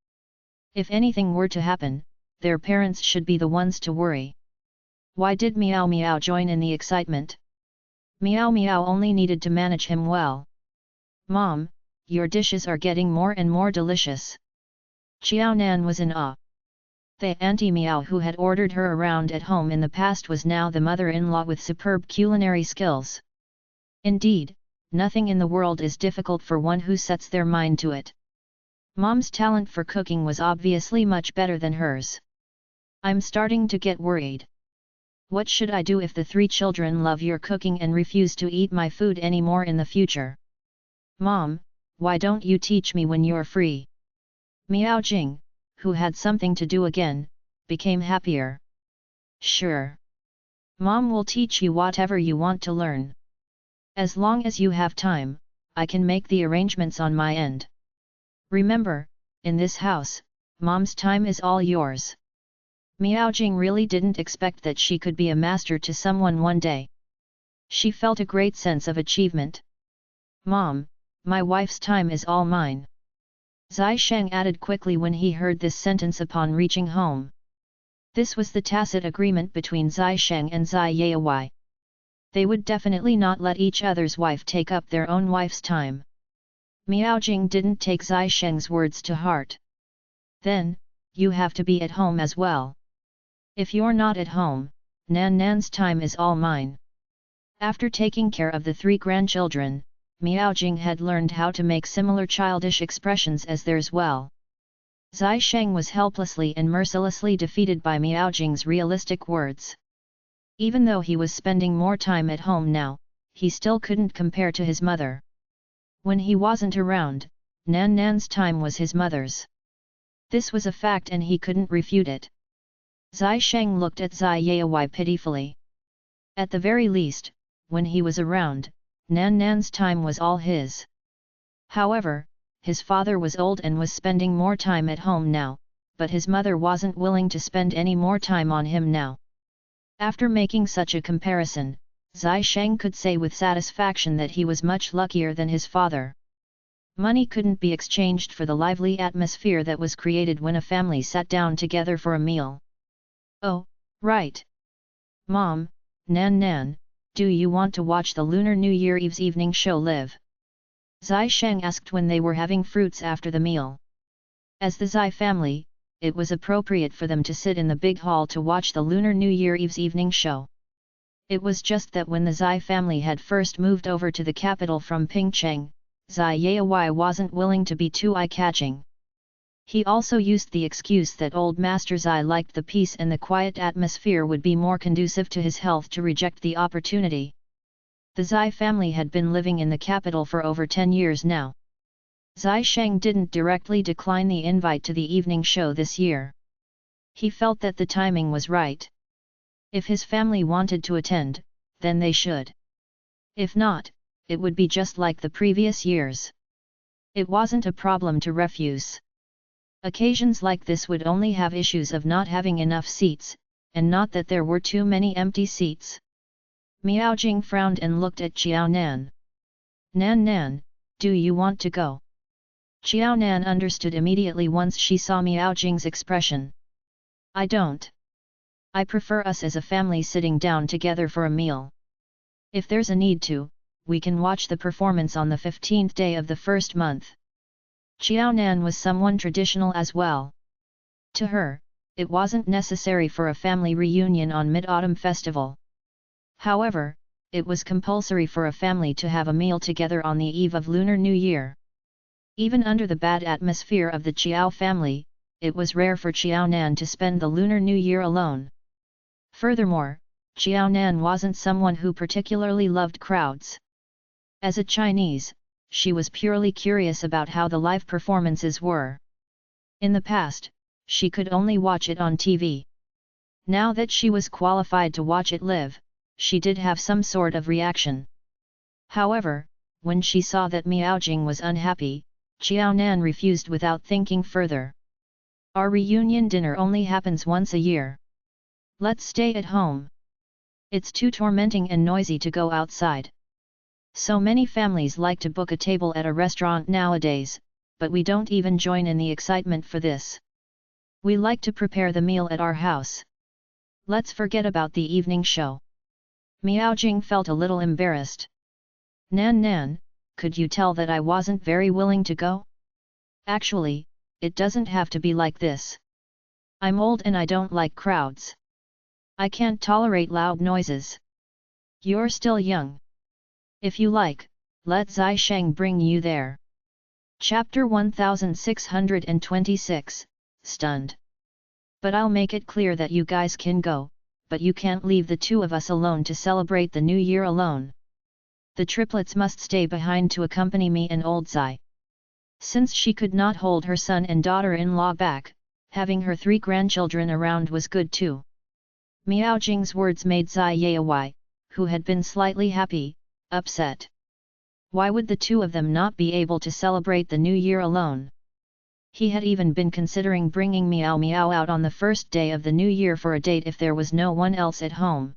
Speaker 1: If anything were to happen, their parents should be the ones to worry. Why did Meow Meow join in the excitement? Meow Meow only needed to manage him well. Mom, your dishes are getting more and more delicious. Xiao Nan was in awe. The Auntie Meow who had ordered her around at home in the past was now the mother-in-law with superb culinary skills. Indeed, nothing in the world is difficult for one who sets their mind to it. Mom's talent for cooking was obviously much better than hers. I'm starting to get worried. What should I do if the 3 children love your cooking and refuse to eat my food anymore in the future? Mom, why don't you teach me when you're free? Miao Jing, who had something to do again, became happier. Sure. Mom will teach you whatever you want to learn. As long as you have time, I can make the arrangements on my end. Remember, in this house, Mom's time is all yours. Miao Jing really didn't expect that she could be a master to someone one day. She felt a great sense of achievement. Mom, my wife's time is all mine. Zai Sheng added quickly when he heard this sentence upon reaching home. This was the tacit agreement between Zai Sheng and Zai Yayawai. They would definitely not let each other's wife take up their own wife's time. Miao Jing didn't take Zai Sheng's words to heart. Then, you have to be at home as well. If you're not at home, Nan's time is all mine. After taking care of the 3 grandchildren, Miao Jing had learned how to make similar childish expressions as theirs well. Zai Sheng was helplessly and mercilessly defeated by Miao Jing's realistic words. Even though he was spending more time at home now, he still couldn't compare to his mother. When he wasn't around, Nan's time was his mother's. This was a fact and he couldn't refute it. Zai Sheng looked at Zai Yayawai pitifully. At the very least, when he was around, Nan's time was all his. However, his father was old and was spending more time at home now, but his mother wasn't willing to spend any more time on him now. After making such a comparison, Zai Sheng could say with satisfaction that he was much luckier than his father. Money couldn't be exchanged for the lively atmosphere that was created when a family sat down together for a meal. Oh, right. Mom, Nan, do you want to watch the Lunar New Year Eve's evening show live? Zai Sheng asked when they were having fruits after the meal. As the Zai family, it was appropriate for them to sit in the big hall to watch the Lunar New Year Eve's evening show. It was just that when the Zai family had first moved over to the capital from Pingcheng, Zai Yayawai wasn't willing to be too eye-catching. He also used the excuse that old Master Zai liked the peace and the quiet atmosphere would be more conducive to his health to reject the opportunity. The Zai family had been living in the capital for over 10 years now. Zai Sheng didn't directly decline the invite to the evening show this year. He felt that the timing was right. If his family wanted to attend, then they should. If not, it would be just like the previous years. It wasn't a problem to refuse. Occasions like this would only have issues of not having enough seats, and not that there were too many empty seats. Miao Jing frowned and looked at Xiao Nan. Nan, do you want to go? Xiao Nan understood immediately once she saw Miao Jing's expression. I don't. I prefer us as a family sitting down together for a meal. If there's a need to, we can watch the performance on the 15th day of the first month. Xiao Nan was someone traditional as well. To her, it wasn't necessary for a family reunion on Mid-Autumn Festival. However, it was compulsory for a family to have a meal together on the eve of Lunar New Year. Even under the bad atmosphere of the Qiao family, it was rare for Xiao Nan to spend the Lunar New Year alone. Furthermore, Xiao Nan wasn't someone who particularly loved crowds. As a Chinese, she was purely curious about how the live performances were. In the past, she could only watch it on TV. Now that she was qualified to watch it live, she did have some sort of reaction. However, when she saw that Miao Jing was unhappy, Xiao Nan refused without thinking further. Our reunion dinner only happens once a year. Let's stay at home. It's too tormenting and noisy to go outside. So many families like to book a table at a restaurant nowadays, but we don't even join in the excitement for this. We like to prepare the meal at our house. Let's forget about the evening show. Miao Jing felt a little embarrassed. Nan, could you tell that I wasn't very willing to go? Actually, it doesn't have to be like this. I'm old and I don't like crowds. I can't tolerate loud noises. You're still young. If you like, let Zai Sheng bring you there. Chapter 1626, Stunned. But I'll make it clear that you guys can go, but you can't leave the two of us alone to celebrate the new year alone. The triplets must stay behind to accompany me and old Zai. Since she could not hold her son and daughter-in-law back, having her 3 grandchildren around was good too. Miao Jing's words made Zai Yawai, who had been slightly happy, upset. Why would the two of them not be able to celebrate the new year alone? He had even been considering bringing Miao Miao out on the first day of the new year for a date if there was no one else at home.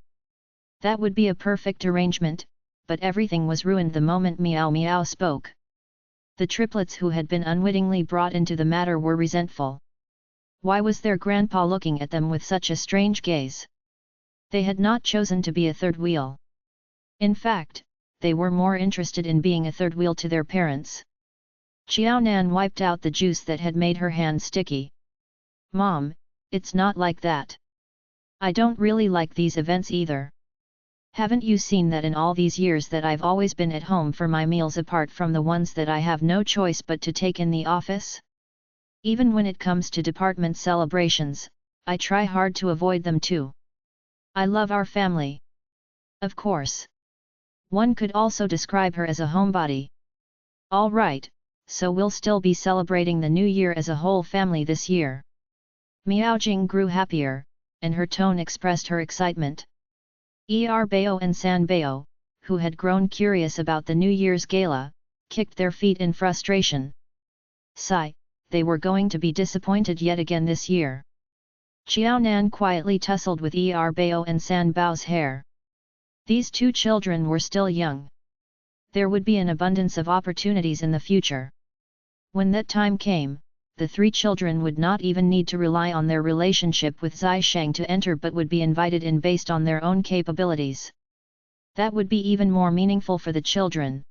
Speaker 1: That would be a perfect arrangement, but everything was ruined the moment Miao Miao spoke. The triplets who had been unwittingly brought into the matter were resentful. Why was their grandpa looking at them with such a strange gaze? They had not chosen to be a third wheel. In fact, they were more interested in being a third wheel to their parents. Xiao Nan wiped out the juice that had made her hand sticky. Mom, it's not like that. I don't really like these events either. Haven't you seen that in all these years that I've always been at home for my meals apart from the ones that I have no choice but to take in the office? Even when it comes to department celebrations, I try hard to avoid them too. I love our family. Of course. One could also describe her as a homebody. All right, so we'll still be celebrating the new year as a whole family this year. Miao Jing grew happier, and her tone expressed her excitement. Bao and San Bao, who had grown curious about the New Year's gala, kicked their feet in frustration. Sigh, they were going to be disappointed yet again this year. Xiao Nan quietly tussled with Bao and San Bao's hair. These two children were still young. There would be an abundance of opportunities in the future. When that time came, the 3 children would not even need to rely on their relationship with Zai Sheng to enter but would be invited in based on their own capabilities. That would be even more meaningful for the children.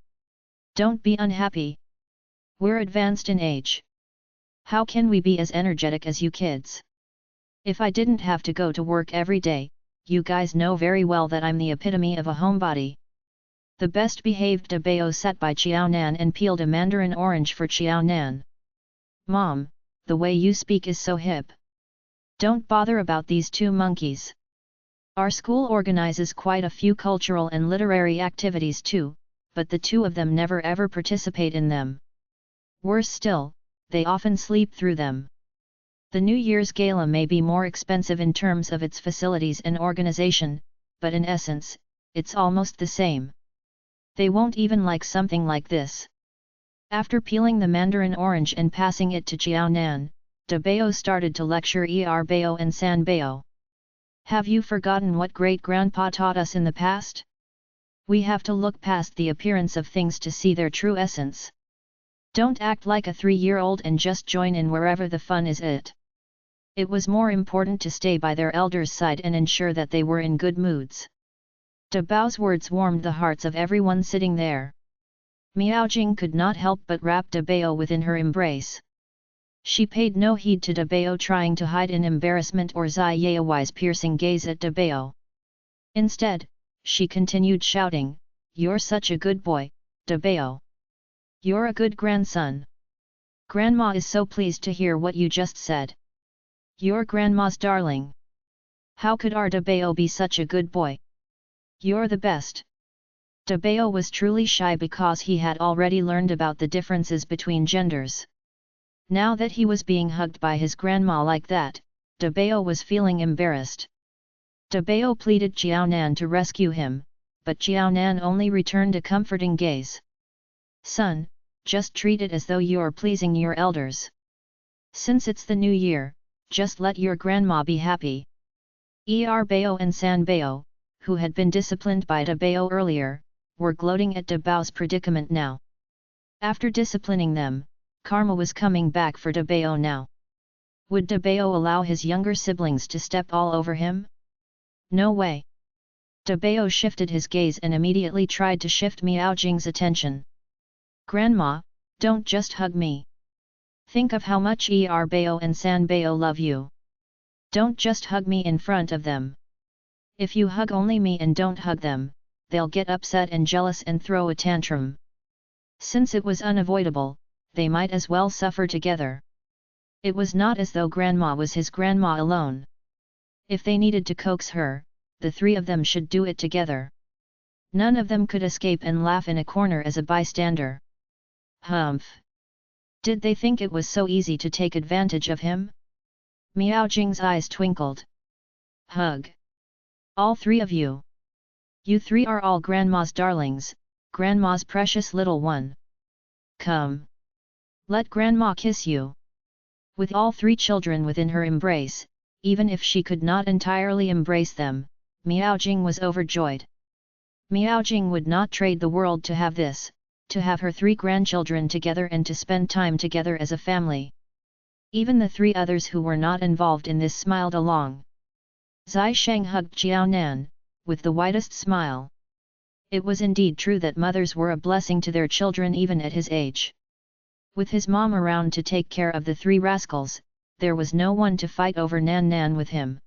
Speaker 1: Don't be unhappy. We're advanced in age. How can we be as energetic as you kids? If I didn't have to go to work every day, you guys know very well that I'm the epitome of a homebody. The best behaved Bao sat by Xiao Nan and peeled a mandarin orange for Xiao Nan. Mom, the way you speak is so hip. Don't bother about these 2 monkeys. Our school organizes quite a few cultural and literary activities too, but the 2 of them never ever participate in them. Worse still, they often sleep through them. The New Year's Gala may be more expensive in terms of its facilities and organization, but in essence, it's almost the same. They won't even like something like this. After peeling the mandarin orange and passing it to Xiao Nan, Bao started to lecture Bao and San Bao. Have you forgotten what great-grandpa taught us in the past? We have to look past the appearance of things to see their true essence. Don't act like a 3-year-old and just join in wherever the fun is at. It was more important to stay by their elders' side and ensure that they were in good moods. Bao's words warmed the hearts of everyone sitting there. Miao Jing could not help but wrap Bao within her embrace. She paid no heed to Bao trying to hide in embarrassment or Zai Yawai's piercing gaze at Bao. Instead, she continued shouting, "You're such a good boy, Bao. You're a good grandson. Grandma is so pleased to hear what you just said. You're grandma's darling. How could our Bao be such a good boy? You're the best." Bao was truly shy because he had already learned about the differences between genders. Now that he was being hugged by his grandma like that, Bao was feeling embarrassed. Bao pleaded Xiao Nan to rescue him, but Xiao Nan only returned a comforting gaze. "Son, just treat it as though you're pleasing your elders. Since it's the new year, just let your grandma be happy." Bao and San Bao, who had been disciplined by Bao earlier, were gloating at Bao's predicament now. After disciplining them, karma was coming back for Bao now. Would Bao allow his younger siblings to step all over him? No way. Bao shifted his gaze and immediately tried to shift Miao Jing's attention. "Grandma, don't just hug me. Think of how much Bao and San Bao love you. Don't just hug me in front of them. If you hug only me and don't hug them, they'll get upset and jealous and throw a tantrum. Since it was unavoidable, they might as well suffer together. It was not as though grandma was his grandma alone. If they needed to coax her, the three of them should do it together. None of them could escape and laugh in a corner as a bystander. Humph! Did they think it was so easy to take advantage of him? Miao Jing's eyes twinkled. Hug! All three of you! You three are all grandma's darlings, grandma's precious little one. Come! Let grandma kiss you! With all three children within her embrace, even if she could not entirely embrace them, Miao Jing was overjoyed. Miao Jing would not trade the world to have this, to have her three grandchildren together and to spend time together as a family. Even the three others who were not involved in this smiled along. Zai Sheng hugged Jiao Nan, with the widest smile. It was indeed true that mothers were a blessing to their children even at his age. With his mom around to take care of the three rascals, there was no one to fight over Nan Nan with him.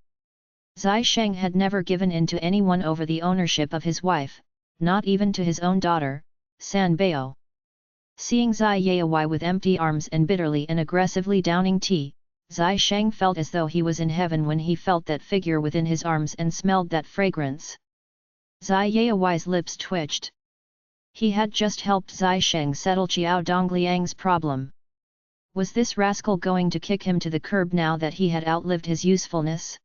Speaker 1: Zai Sheng had never given in to anyone over the ownership of his wife, not even to his own daughter, San Bao. Seeing Zai Yayawai with empty arms and bitterly and aggressively downing tea, Zai Sheng felt as though he was in heaven when he felt that figure within his arms and smelled that fragrance. Zai Yayawai's lips twitched. He had just helped Zai Sheng settle Qiao Dongliang's problem. Was this rascal going to kick him to the curb now that he had outlived his usefulness?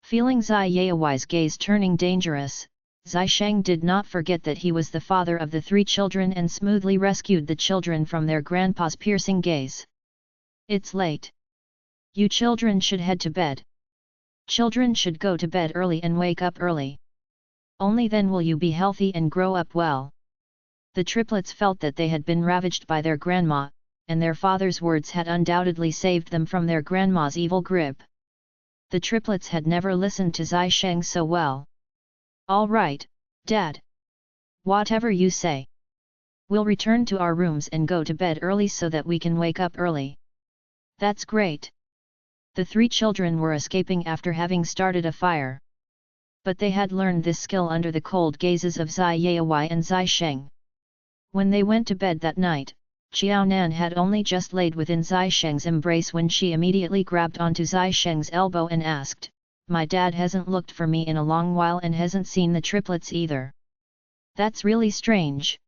Speaker 1: Feeling Zai Yayawai's gaze turning dangerous, Zai Sheng did not forget that he was the father of the three children and smoothly rescued the children from their grandpa's piercing gaze. It's late. You children should head to bed. Children should go to bed early and wake up early. Only then will you be healthy and grow up well. The triplets felt that they had been ravaged by their grandma, and their father's words had undoubtedly saved them from their grandma's evil grip. The triplets had never listened to Zai Sheng so well. All right, Dad. Whatever you say. We'll return to our rooms and go to bed early so that we can wake up early. That's great. The three children were escaping after having started a fire. But they had learned this skill under the cold gazes of Zai Yayawai and Zai Sheng. When they went to bed that night, Qiao Nan had only just laid within Zai Sheng's embrace when she immediately grabbed onto Zai Sheng's elbow and asked, "My dad hasn't looked for me in a long while and hasn't seen the triplets either. That's really strange."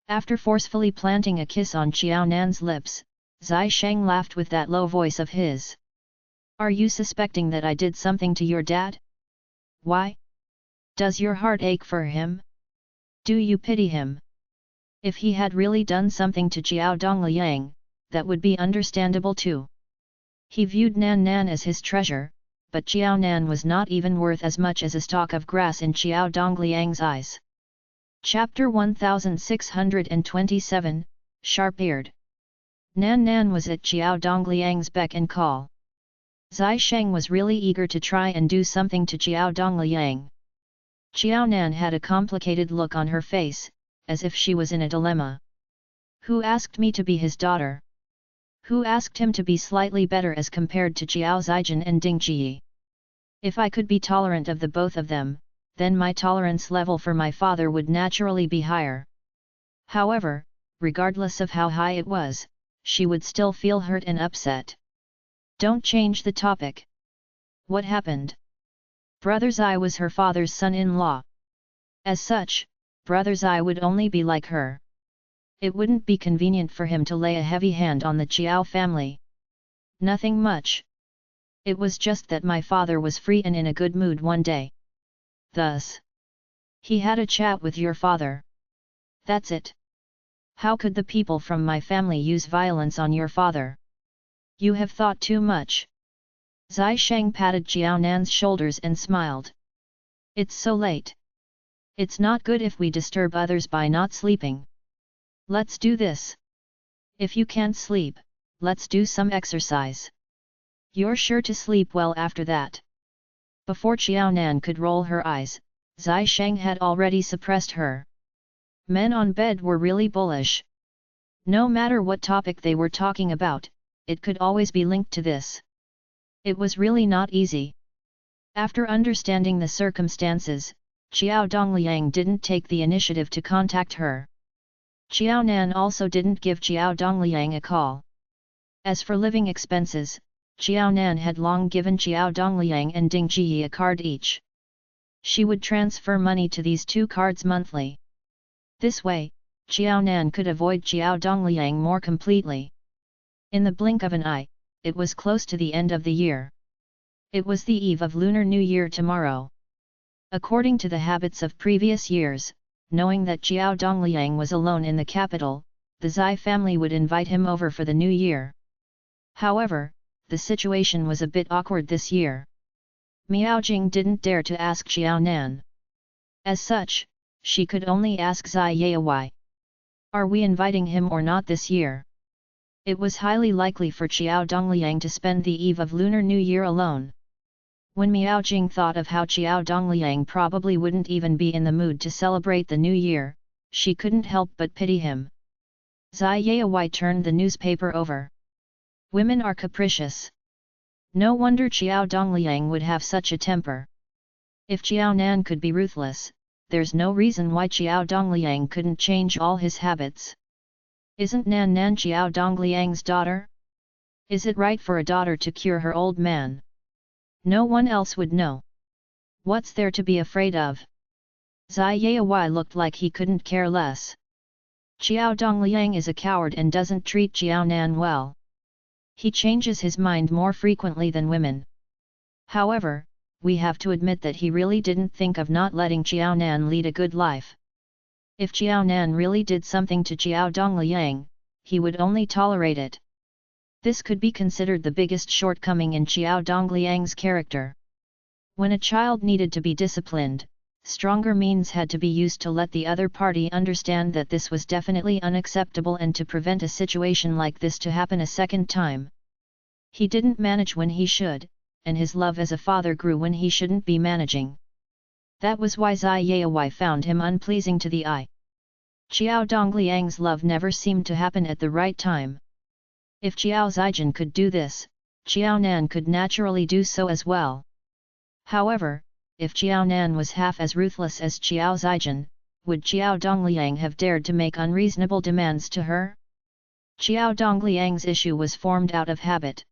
Speaker 1: After forcefully planting a kiss on Qiao Nan's lips, Zai Sheng laughed with that low voice of his. "Are you suspecting that I did something to your dad? Why? Does your heart ache for him? Do you pity him? If he had really done something to Qiao Dongliang, that would be understandable too." He viewed Nan Nan as his treasure, but Qiao Nan was not even worth as much as a stalk of grass in Qiao Dongliang's eyes. Chapter 1627, Sharp-Eared. Nan Nan was at Qiao Dongliang's beck and call. Zai Sheng was really eager to try and do something to Qiao Dongliang. Qiao Nan had a complicated look on her face, as if she was in a dilemma. Who asked me to be his daughter? Who asked him to be slightly better as compared to Qiao Zijin and Ding Ji? If I could be tolerant of the both of them, then my tolerance level for my father would naturally be higher. However, regardless of how high it was, she would still feel hurt and upset. Don't change the topic. What happened? Brother Zai was her father's son-in-law. As such, Brother Zai would only be like her. It wouldn't be convenient for him to lay a heavy hand on the Qiao family. Nothing much. It was just that my father was free and in a good mood one day. Thus, he had a chat with your father. That's it. How could the people from my family use violence on your father? You have thought too much. Zai Sheng patted Qiao Nan's shoulders and smiled. It's so late. It's not good if we disturb others by not sleeping. Let's do this. If you can't sleep, let's do some exercise. You're sure to sleep well after that. Before Qiao Nan could roll her eyes, Zai Sheng had already suppressed her. Men on bed were really bullish. No matter what topic they were talking about, it could always be linked to this. It was really not easy. After understanding the circumstances, Xiao Dongliang didn't take the initiative to contact her. Xiao Nan also didn't give Xiao Dongliang a call. As for living expenses, Xiao Nan had long given Xiao Dongliang and Ding Ji a card each. She would transfer money to these two cards monthly. This way, Xiao Nan could avoid Xiao Dongliang more completely. In the blink of an eye, it was close to the end of the year. It was the eve of Lunar New Year tomorrow. According to the habits of previous years, knowing that Xiao Dongliang was alone in the capital, the Zai family would invite him over for the New Year. However, the situation was a bit awkward this year. Miao Jing didn't dare to ask Xiao Nan. As such, she could only ask Zai Yayawai. Are we inviting him or not this year? It was highly likely for Xiao Dongliang to spend the eve of Lunar New Year alone. When Miao Jing thought of how Xiao Dongliang probably wouldn't even be in the mood to celebrate the New Year, she couldn't help but pity him. Zai Yayawai turned the newspaper over. Women are capricious. No wonder Xiao Dongliang would have such a temper. If Xiao Nan could be ruthless, there's no reason why Xiao Dongliang couldn't change all his habits. Isn't Nan Nan Xiao Dongliang's daughter? Is it right for a daughter to cure her old man? No one else would know. What's there to be afraid of? Zai Yayawai looked like he couldn't care less. Xiao Dongliang is a coward and doesn't treat Xiao Nan well. He changes his mind more frequently than women. However, we have to admit that he really didn't think of not letting Xiao Nan lead a good life. If Xiao Nan really did something to Xiao Dongliang, he would only tolerate it. This could be considered the biggest shortcoming in Xiao Dongliang's character. When a child needed to be disciplined, stronger means had to be used to let the other party understand that this was definitely unacceptable and to prevent a situation like this to happen a second time. He didn't manage when he should, and his love as a father grew when he shouldn't be managing. That was why Zai Yayawai found him unpleasing to the eye. Xiao Dongliang's love never seemed to happen at the right time. If Xiao Zijin could do this, Xiao Nan could naturally do so as well. However, if Xiao Nan was half as ruthless as Xiao Zijin, would Xiao Dongliang have dared to make unreasonable demands to her? Xiao Dongliang's issue was formed out of habit.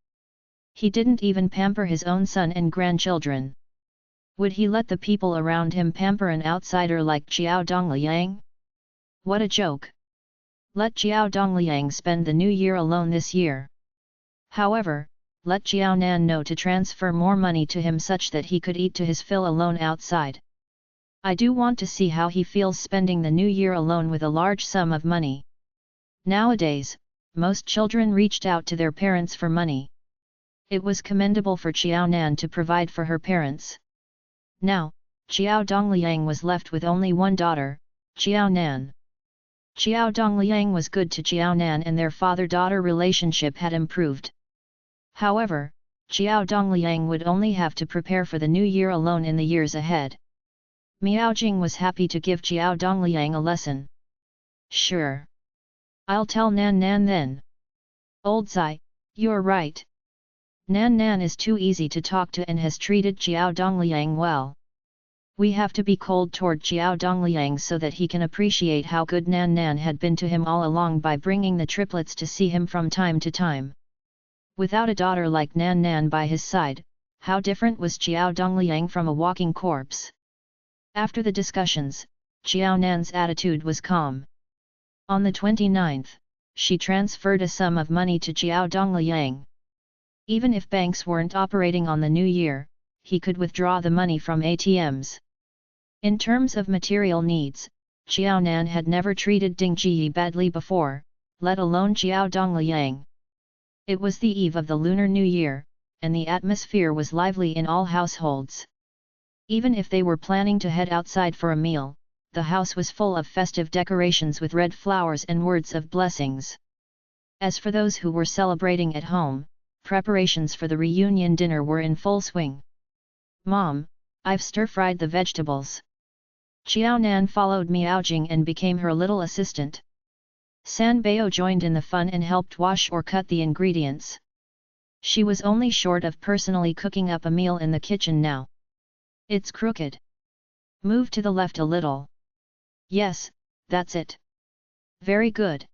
Speaker 1: He didn't even pamper his own son and grandchildren. Would he let the people around him pamper an outsider like Xiao Dongliang? What a joke! Let Xiao Dongliang spend the new year alone this year. However, let Xiao Nan know to transfer more money to him such that he could eat to his fill alone outside. I do want to see how he feels spending the new year alone with a large sum of money. Nowadays, most children reached out to their parents for money. It was commendable for Xiao Nan to provide for her parents. Now, Xiao Dongliang was left with only one daughter, Xiao Nan. Xiao Dongliang was good to Xiao Nan and their father-daughter relationship had improved. However, Xiao Dongliang would only have to prepare for the new year alone in the years ahead. Miao Jing was happy to give Xiao Dongliang a lesson. Sure. I'll tell Nan Nan then. Old Zai, you're right. Nan Nan is too easy to talk to and has treated Xiao Dongliang well. We have to be cold toward Xiao Dongliang so that he can appreciate how good Nan Nan had been to him all along by bringing the triplets to see him from time to time. Without a daughter like Nan Nan by his side, how different was Xiao Dongliang from a walking corpse? After the discussions, Xiao Nan's attitude was calm. On the 29th, she transferred a sum of money to Xiao Dongliang. Even if banks weren't operating on the new year, he could withdraw the money from ATMs. In terms of material needs, Xiao Nan had never treated Ding Ji badly before, let alone Xiao Dongliang. It was the eve of the Lunar New Year, and the atmosphere was lively in all households. Even if they were planning to head outside for a meal, the house was full of festive decorations with red flowers and words of blessings. As for those who were celebrating at home, preparations for the reunion dinner were in full swing. Mom, I've stir-fried the vegetables. Xiao Nan followed Miao Jing and became her little assistant. San Bao joined in the fun and helped wash or cut the ingredients. She was only short of personally cooking up a meal in the kitchen now. It's crooked. Move to the left a little. Yes, that's it. Very good.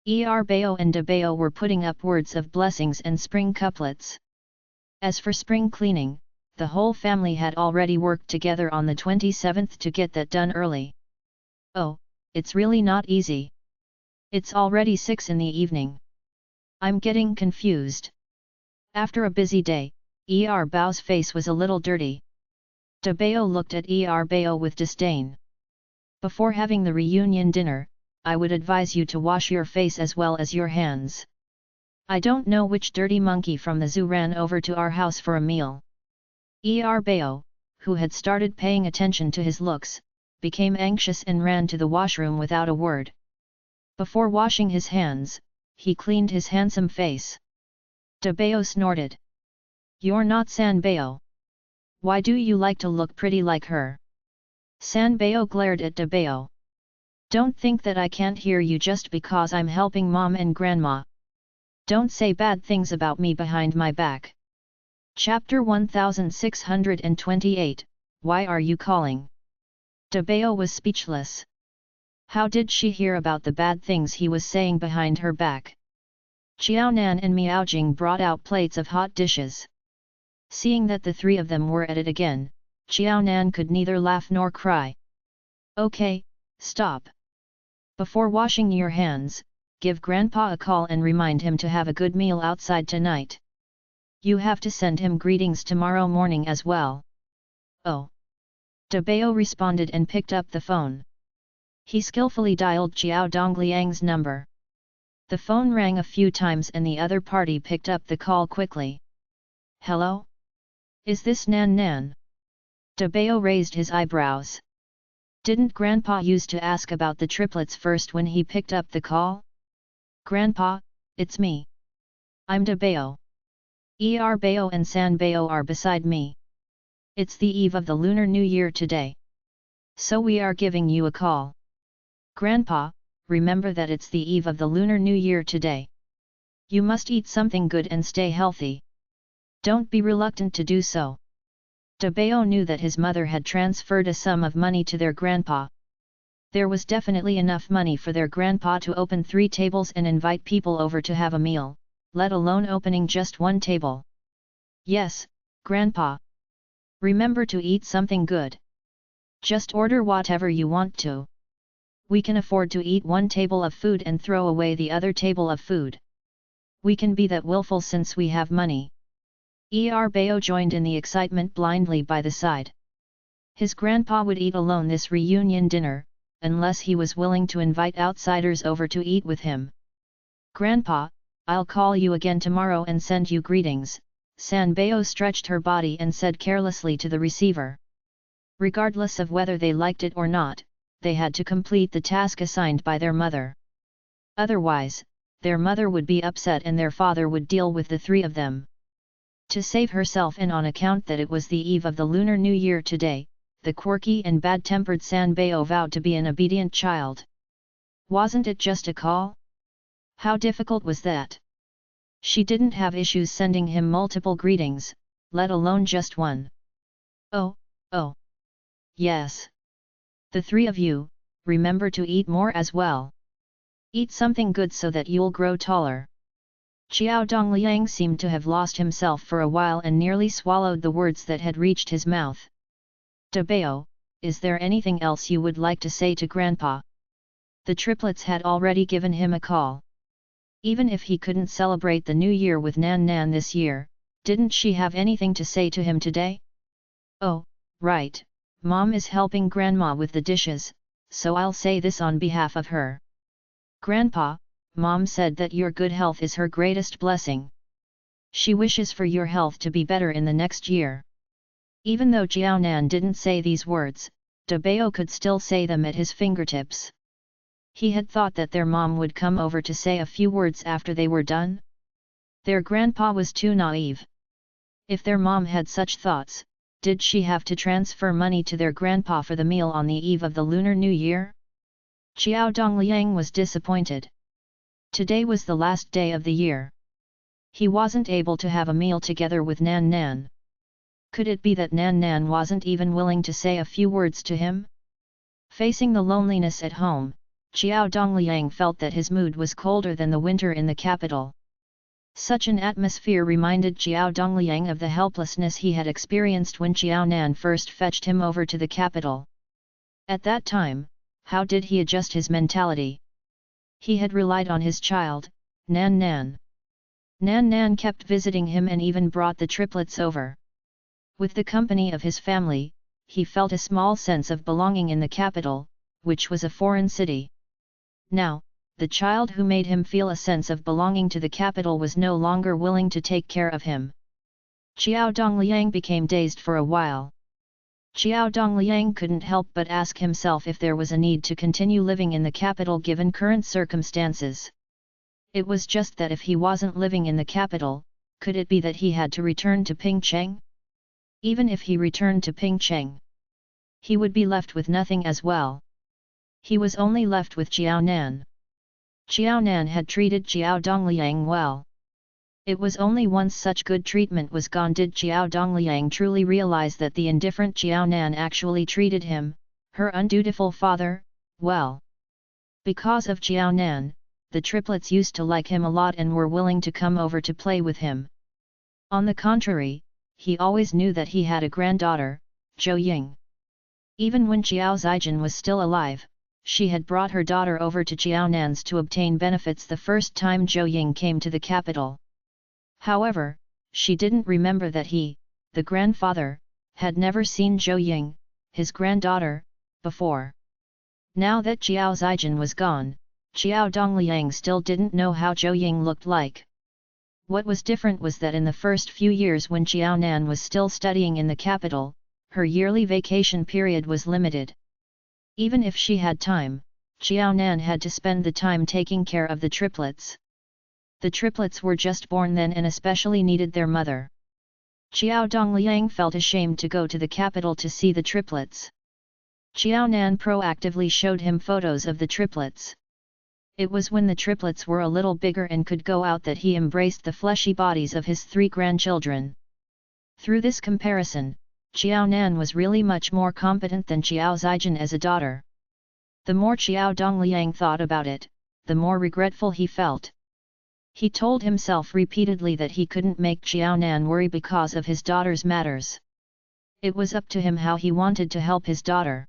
Speaker 1: Bao and Dabao were putting up words of blessings and spring couplets. As for spring cleaning, the whole family had already worked together on the 27th to get that done early. Oh, it's really not easy. It's already 6 in the evening. I'm getting confused. After a busy day, Bao's face was a little dirty. Dabao looked at Bao with disdain. Before having the reunion dinner, I would advise you to wash your face as well as your hands. I don't know which dirty monkey from the zoo ran over to our house for a meal. Bao, who had started paying attention to his looks, became anxious and ran to the washroom without a word. Before washing his hands, he cleaned his handsome face. Dabao snorted. You're not Sanbao. Why do you like to look pretty like her? Sanbao glared at Dabao. Don't think that I can't hear you just because I'm helping mom and grandma. Don't say bad things about me behind my back. Chapter 1628, Why are you calling? Dabao was speechless. How did she hear about the bad things he was saying behind her back? Xiaonan and Miaojing brought out plates of hot dishes. Seeing that the three of them were at it again, Xiaonan could neither laugh nor cry. Okay, stop. Before washing your hands, give Grandpa a call and remind him to have a good meal outside tonight. You have to send him greetings tomorrow morning as well. Oh. Dabao responded and picked up the phone. He skillfully dialed Xiao Dongliang's number. The phone rang a few times and the other party picked up the call quickly. Hello? Is this Nan Nan? Dabao raised his eyebrows. Didn't Grandpa used to ask about the triplets first when he picked up the call? Grandpa, it's me. I'm Dabao. Bao and Sanbao are beside me. It's the eve of the Lunar New Year today. So we are giving you a call. Grandpa, remember that it's the eve of the Lunar New Year today. You must eat something good and stay healthy. Don't be reluctant to do so. Dabao knew that his mother had transferred a sum of money to their grandpa. There was definitely enough money for their grandpa to open 3 tables and invite people over to have a meal, let alone opening just 1 table. Yes, Grandpa. Remember to eat something good. Just order whatever you want to. We can afford to eat 1 table of food and throw away the other table of food. We can be that willful since we have money. Bao joined in the excitement blindly by the side. His grandpa would eat alone this reunion dinner, unless he was willing to invite outsiders over to eat with him. Grandpa, I'll call you again tomorrow and send you greetings, Sanbao stretched her body and said carelessly to the receiver. Regardless of whether they liked it or not, they had to complete the task assigned by their mother. Otherwise, their mother would be upset and their father would deal with the 3 of them. To save herself and on account that it was the eve of the Lunar New Year today, the quirky and bad-tempered Sanbao vowed to be an obedient child. Wasn't it just a call? How difficult was that? She didn't have issues sending him multiple greetings, let alone just 1. Oh. Yes. The 3 of you, remember to eat more as well. Eat something good so that you'll grow taller. Xiao Dongliang seemed to have lost himself for a while and nearly swallowed the words that had reached his mouth. Dabao, is there anything else you would like to say to Grandpa? The triplets had already given him a call. Even if he couldn't celebrate the New Year with Nan Nan this year, didn't she have anything to say to him today? Oh, right, Mom is helping Grandma with the dishes, so I'll say this on behalf of her. Grandpa, Mom said that your good health is her greatest blessing. She wishes for your health to be better in the next year. Even though Jiaonan didn't say these words, Dabao could still say them at his fingertips. He had thought that their mom would come over to say a few words after they were done. Their grandpa was too naive. If their mom had such thoughts, did she have to transfer money to their grandpa for the meal on the eve of the Lunar New Year? Xiao Dongliang was disappointed. Today was the last day of the year. He wasn't able to have a meal together with Nan Nan. Could it be that Nan Nan wasn't even willing to say a few words to him? Facing the loneliness at home, Xiao Dongliang felt that his mood was colder than the winter in the capital. Such an atmosphere reminded Xiao Dongliang of the helplessness he had experienced when Xiao Nan first fetched him over to the capital. At that time, how did he adjust his mentality? He had relied on his child, Nan Nan. Nan Nan kept visiting him and even brought the triplets over. With the company of his family, he felt a small sense of belonging in the capital, which was a foreign city. Now, the child who made him feel a sense of belonging to the capital was no longer willing to take care of him. Xiao Dongliang became dazed for a while. Xiao Dongliang couldn't help but ask himself if there was a need to continue living in the capital given current circumstances. It was just that if he wasn't living in the capital, could it be that he had to return to Pingcheng? Even if he returned to Pingcheng, he would be left with nothing as well. He was only left with Xiao Nan. Xiao Nan had treated Xiao Dongliang well. It was only once such good treatment was gone did Xiao Dongliang truly realize that the indifferent Xiao Nan actually treated him, her undutiful father, well. Because of Xiao Nan, the triplets used to like him a lot and were willing to come over to play with him. On the contrary, he always knew that he had a granddaughter, Zhou Ying. Even when Xiao Zijin was still alive, she had brought her daughter over to Xiao Nan's to obtain benefits the first time Zhou Ying came to the capital. However, she didn't remember that he, the grandfather, had never seen Zhou Ying, his granddaughter, before. Now that Xiao Zijin was gone, Xiao Dongliang still didn't know how Zhou Ying looked like. What was different was that in the first few years when Xiao Nan was still studying in the capital, her yearly vacation period was limited. Even if she had time, Xiao Nan had to spend the time taking care of the triplets. The triplets were just born then and especially needed their mother. Xiao Dongliang felt ashamed to go to the capital to see the triplets. Xiao Nan proactively showed him photos of the triplets. It was when the triplets were a little bigger and could go out that he embraced the fleshy bodies of his 3 grandchildren. Through this comparison, Xiao Nan was really much more competent than Xiao Zijin as a daughter. The more Xiao Dongliang thought about it, the more regretful he felt. He told himself repeatedly that he couldn't make Xiao Nan worry because of his daughter's matters. It was up to him how he wanted to help his daughter.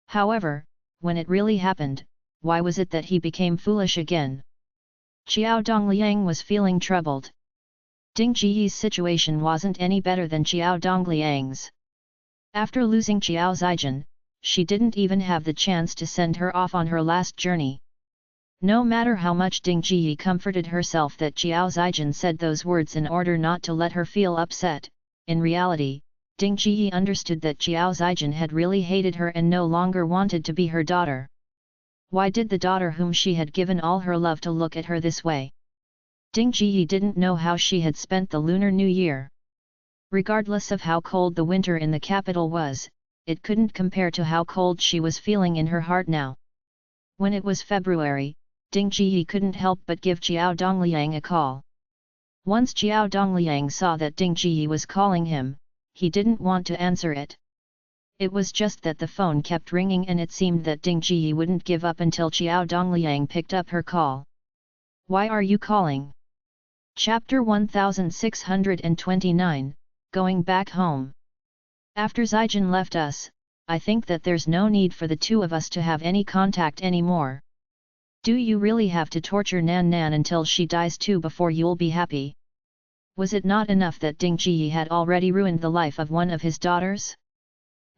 Speaker 1: However, when it really happened, why was it that he became foolish again? Xiao Dongliang was feeling troubled. Ding Jiyi's situation wasn't any better than Xiao Dongliang's. After losing Xiao Zijin, she didn't even have the chance to send her off on her last journey. No matter how much Ding Jiyi comforted herself that Xiao Zijin said those words in order not to let her feel upset, in reality, Ding Jiyi understood that Xiao Zijin had really hated her and no longer wanted to be her daughter. Why did the daughter whom she had given all her love to look at her this way? Ding Jiyi didn't know how she had spent the Lunar New Year. Regardless of how cold the winter in the capital was, it couldn't compare to how cold she was feeling in her heart now. When it was February, Ding Jiyi couldn't help but give Xiao Dongliang a call. Once Xiao Dongliang saw that Ding Jiyi was calling him, he didn't want to answer it. It was just that the phone kept ringing and it seemed that Ding Jiyi wouldn't give up until Xiao Dongliang picked up her call. Why are you calling? Chapter 1629, Going Back Home. After Zijin left us, I think that there's no need for the two of us to have any contact anymore. Do you really have to torture Nan Nan until she dies too before you'll be happy? Was it not enough that Ding Jiyi had already ruined the life of one of his daughters?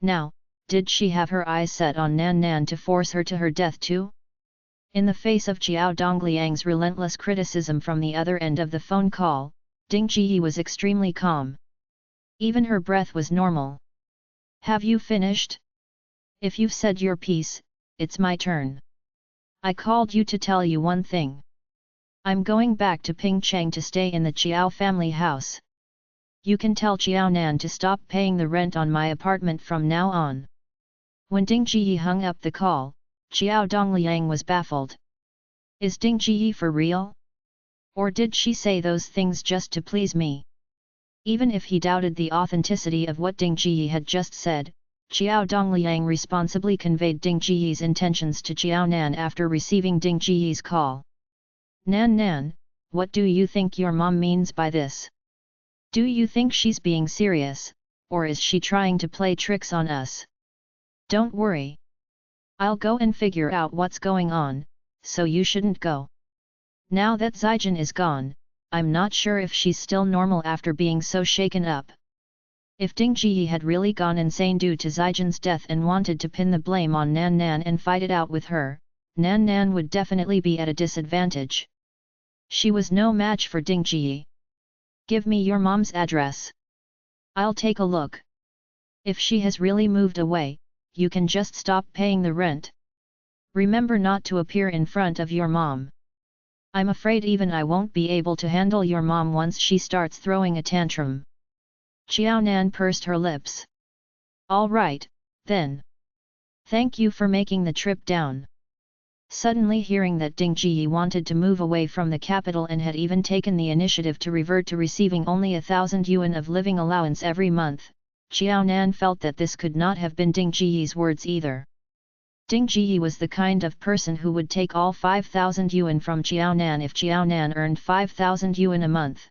Speaker 1: Now, did she have her eyes set on Nan Nan to force her to her death too? In the face of Xiao Dongliang's relentless criticism from the other end of the phone call, Ding Jiyi was extremely calm. Even her breath was normal. Have you finished? If you've said your piece, it's my turn. I called you to tell you one thing. I'm going back to Pingcheng to stay in the Qiao family house. You can tell Xiao Nan to stop paying the rent on my apartment from now on. When Ding Jiyi hung up the call, Xiao Dongliang was baffled. Is Ding Jiyi for real? Or did she say those things just to please me? Even if he doubted the authenticity of what Ding Jiyi had just said, Xiao Dongliang responsibly conveyed Ding Jiyi's intentions to Xiao Nan after receiving Ding Jiyi's call. Nan, what do you think your mom means by this? Do you think she's being serious, or is she trying to play tricks on us? Don't worry. I'll go and figure out what's going on, so you shouldn't go. Now that Zijin is gone, I'm not sure if she's still normal after being so shaken up. If Ding Jiyi had really gone insane due to Zijin's death and wanted to pin the blame on Nan and fight it out with her, Nan would definitely be at a disadvantage. She was no match for Ding Jiyi. Give me your mom's address. I'll take a look. If she has really moved away, you can just stop paying the rent. Remember not to appear in front of your mom. I'm afraid even I won't be able to handle your mom once she starts throwing a tantrum. Xiao Nan pursed her lips. All right, then. Thank you for making the trip down. Suddenly hearing that Ding Jiyi wanted to move away from the capital and had even taken the initiative to revert to receiving only 1,000 yuan of living allowance every month, Xiao Nan felt that this could not have been Ding Jiyi's words either. Ding Jiyi was the kind of person who would take all 5,000 yuan from Xiao Nan if Xiao Nan earned 5,000 yuan a month.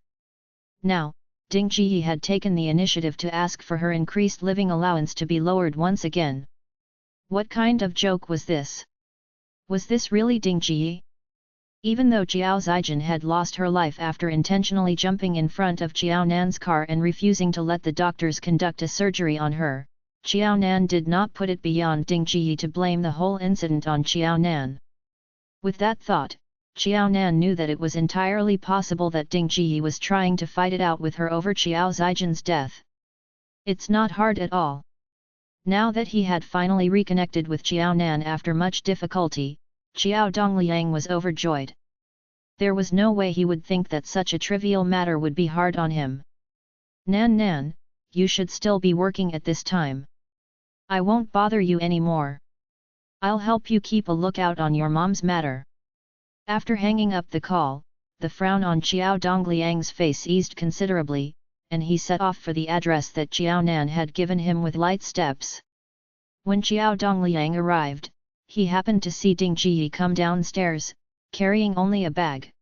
Speaker 1: Now, Ding Jiyi had taken the initiative to ask for her increased living allowance to be lowered once again. What kind of joke was this? Was this really Ding Jiyi? Even though Jiao Zijin had lost her life after intentionally jumping in front of Xiao Nan's car and refusing to let the doctors conduct a surgery on her, Xiao Nan did not put it beyond Ding Jiyi to blame the whole incident on Xiao Nan. With that thought, Xiao Nan knew that it was entirely possible that Ding Jiyi was trying to fight it out with her over Xiao Zijin's death. It's not hard at all. Now that he had finally reconnected with Xiao Nan after much difficulty, Xiao Dongliang was overjoyed. There was no way he would think that such a trivial matter would be hard on him. Nan, you should still be working at this time. I won't bother you anymore. I'll help you keep a lookout on your mom's matter. After hanging up the call, the frown on Xiao Dongliang's face eased considerably, and he set off for the address that Xiao Nan had given him with light steps. When Xiao Dongliang arrived, he happened to see Ding Jiyi come downstairs, carrying only a bag.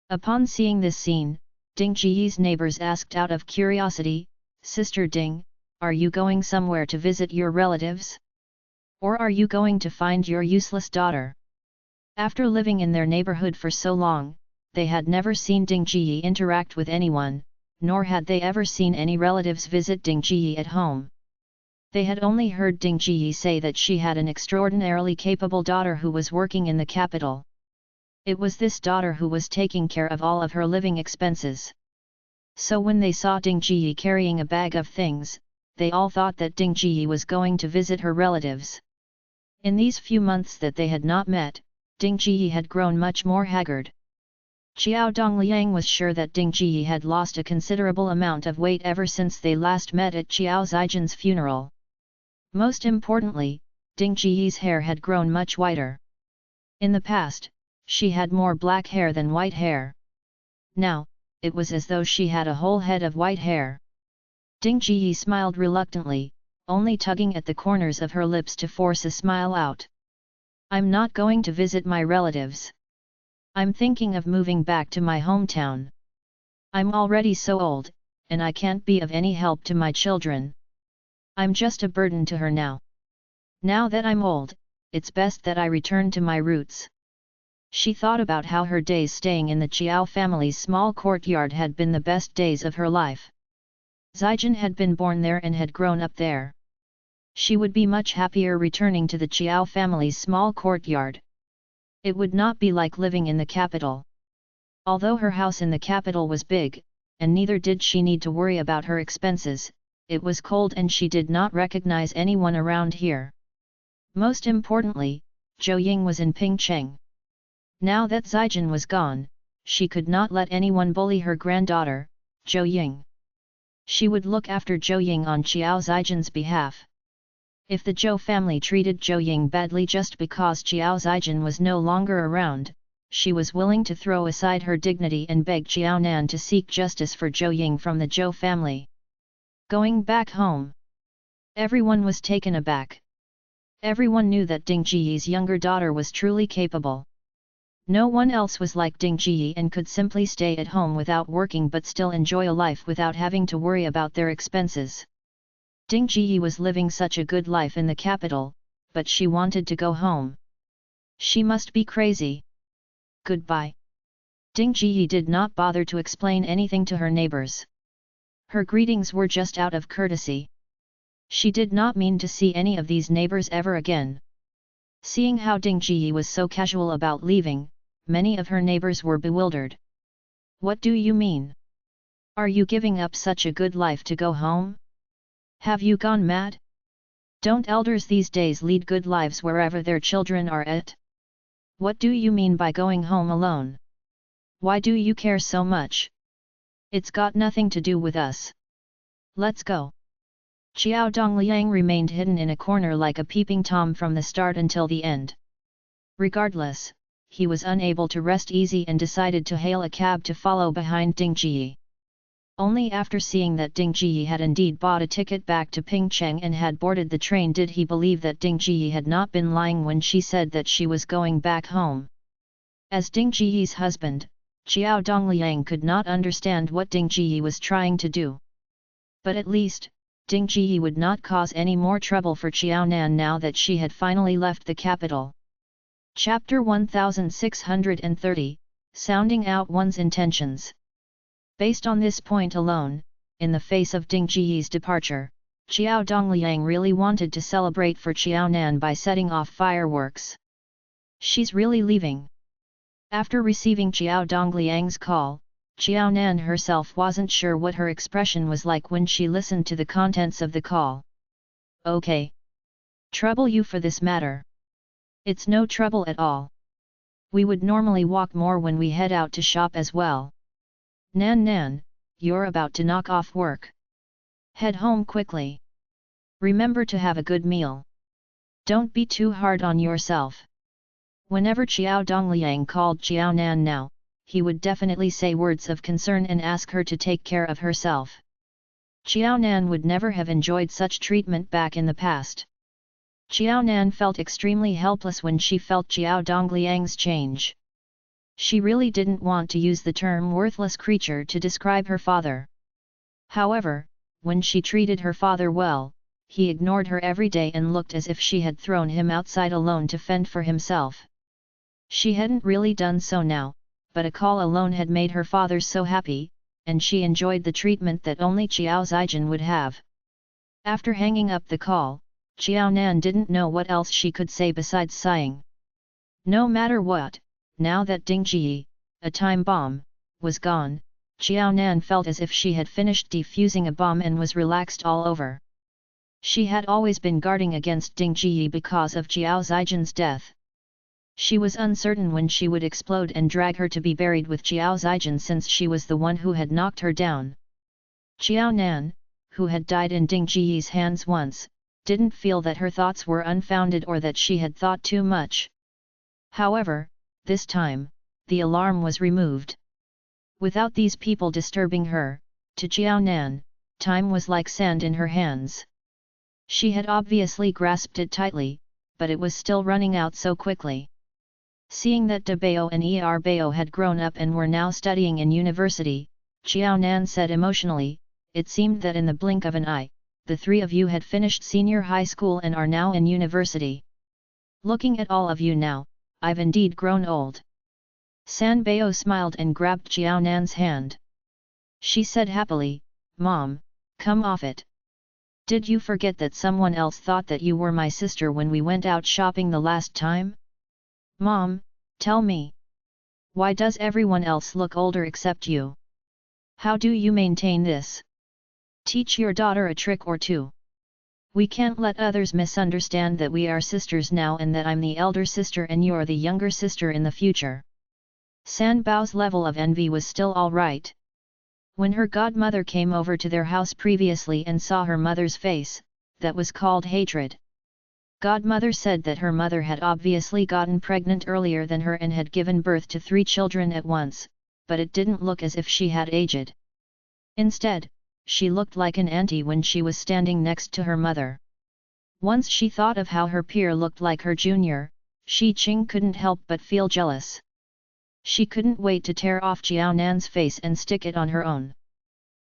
Speaker 1: Upon seeing this scene, Ding Jiyi's neighbors asked out of curiosity, "Sister Ding, are you going somewhere to visit your relatives? Or are you going to find your useless daughter?" After living in their neighborhood for so long, they had never seen Ding Jiyi interact with anyone, nor had they ever seen any relatives visit Ding Jiyi at home. They had only heard Ding Jiyi say that she had an extraordinarily capable daughter who was working in the capital. It was this daughter who was taking care of all of her living expenses. So when they saw Ding Jiyi carrying a bag of things, they all thought that Ding Jiyi was going to visit her relatives. In these few months that they had not met, Ding Jiyi had grown much more haggard. Xiao Dongliang was sure that Ding Jiyi had lost a considerable amount of weight ever since they last met at Xiao Zijin's funeral. Most importantly, Ding Jiyi's hair had grown much whiter. In the past, she had more black hair than white hair. Now, it was as though she had a whole head of white hair. Ding Jiyi smiled reluctantly, only tugging at the corners of her lips to force a smile out. "I'm not going to visit my relatives. I'm thinking of moving back to my hometown. I'm already so old, and I can't be of any help to my children. I'm just a burden to her now. Now that I'm old, it's best that I return to my roots." She thought about how her days staying in the Chiao family's small courtyard had been the best days of her life. Zijin had been born there and had grown up there. She would be much happier returning to the Chiao family's small courtyard. It would not be like living in the capital. Although her house in the capital was big, and neither did she need to worry about her expenses, it was cold and she did not recognize anyone around here. Most importantly, Zhou Ying was in Pingcheng. Now that Zijin was gone, she could not let anyone bully her granddaughter, Zhou Ying. She would look after Zhou Ying on Xiao Zijin's behalf. If the Zhou family treated Zhou Ying badly just because Xiao Zijin was no longer around, she was willing to throw aside her dignity and beg Xiao Nan to seek justice for Zhou Ying from the Zhou family. Going back home. Everyone was taken aback. Everyone knew that Ding Jiyi's younger daughter was truly capable. No one else was like Ding Jiyi and could simply stay at home without working but still enjoy a life without having to worry about their expenses. Ding Jiyi was living such a good life in the capital, but she wanted to go home. She must be crazy. Goodbye. Ding Jiyi did not bother to explain anything to her neighbors. Her greetings were just out of courtesy. She did not mean to see any of these neighbors ever again. Seeing how Ding Jiyi was so casual about leaving, many of her neighbors were bewildered. What do you mean? Are you giving up such a good life to go home? Have you gone mad? Don't elders these days lead good lives wherever their children are at? What do you mean by going home alone? Why do you care so much? It's got nothing to do with us. Let's go. Xiao Dongliang remained hidden in a corner like a peeping Tom from the start until the end. Regardless, he was unable to rest easy and decided to hail a cab to follow behind Ding Jiyi. Only after seeing that Ding Jiyi had indeed bought a ticket back to Pingcheng and had boarded the train did he believe that Ding Jiyi had not been lying when she said that she was going back home. As Ding Jiyi's husband, Xiao Dongliang could not understand what Ding Jiyi was trying to do. But at least, Ding Jiyi would not cause any more trouble for Xiao Nan now that she had finally left the capital. Chapter 1630, Sounding Out One's Intentions. Based on this point alone, in the face of Ding Jiyi's departure, Xiao Dongliang really wanted to celebrate for Xiao Nan by setting off fireworks. She's really leaving. After receiving Xiao Dongliang's call, Xiao Nan herself wasn't sure what her expression was like when she listened to the contents of the call. Okay. Trouble you for this matter. It's no trouble at all. We would normally walk more when we head out to shop as well. Nan, you're about to knock off work. Head home quickly. Remember to have a good meal. Don't be too hard on yourself. Whenever Xiao Dongliang called Xiao Nan now, he would definitely say words of concern and ask her to take care of herself. Xiao Nan would never have enjoyed such treatment back in the past. Xiao Nan felt extremely helpless when she felt Xiao Dongliang's change. She really didn't want to use the term worthless creature to describe her father. However, when she treated her father well, he ignored her every day and looked as if she had thrown him outside alone to fend for himself. She hadn't really done so now, but a call alone had made her father so happy, and she enjoyed the treatment that only Xiao Zijin would have. After hanging up the call, Xiao Nan didn't know what else she could say besides sighing. No matter what, now that Ding Jiyi, a time bomb, was gone, Xiao Nan felt as if she had finished defusing a bomb and was relaxed all over. She had always been guarding against Ding Jiyi because of Xiao Zijin's death. She was uncertain when she would explode and drag her to be buried with Xiao Zijin since she was the one who had knocked her down. Xiao Nan, who had died in Ding Jiyi's hands once, didn't feel that her thoughts were unfounded or that she had thought too much. However, this time, the alarm was removed. Without these people disturbing her, to Xiao Nan, time was like sand in her hands. She had obviously grasped it tightly, but it was still running out so quickly. Seeing that De Bao and Er Bao had grown up and were now studying in university, Xiao Nan said emotionally, "It seemed that in the blink of an eye, the three of you had finished senior high school and are now in university. Looking at all of you now, I've indeed grown old." San Bao smiled and grabbed Xiao Nan's hand. She said happily, "Mom, come off it. Did you forget that someone else thought that you were my sister when we went out shopping the last time? Mom, tell me. Why does everyone else look older except you? How do you maintain this? Teach your daughter a trick or two. We can't let others misunderstand that we are sisters now and that I'm the elder sister and you're the younger sister in the future." San Bao's level of envy was still all right. When her godmother came over to their house previously and saw her mother's face, that was called hatred. Godmother said that her mother had obviously gotten pregnant earlier than her and had given birth to 3 children at once, but it didn't look as if she had aged. Instead, she looked like an auntie when she was standing next to her mother. Once she thought of how her peer looked like her junior, Shi Qing couldn't help but feel jealous. She couldn't wait to tear off Jiao Nan's face and stick it on her own.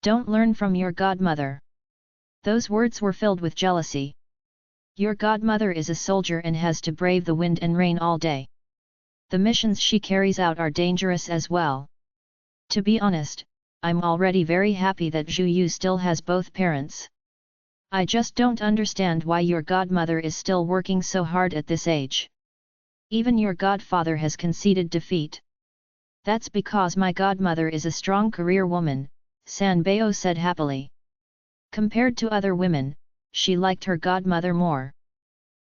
Speaker 1: Don't learn from your godmother. Those words were filled with jealousy. Your godmother is a soldier and has to brave the wind and rain all day. The missions she carries out are dangerous as well. To be honest, I'm already very happy that Zhu Yu still has both parents. I just don't understand why your godmother is still working so hard at this age. Even your godfather has conceded defeat. That's because my godmother is a strong career woman, San Bao said happily. Compared to other women, she liked her godmother more.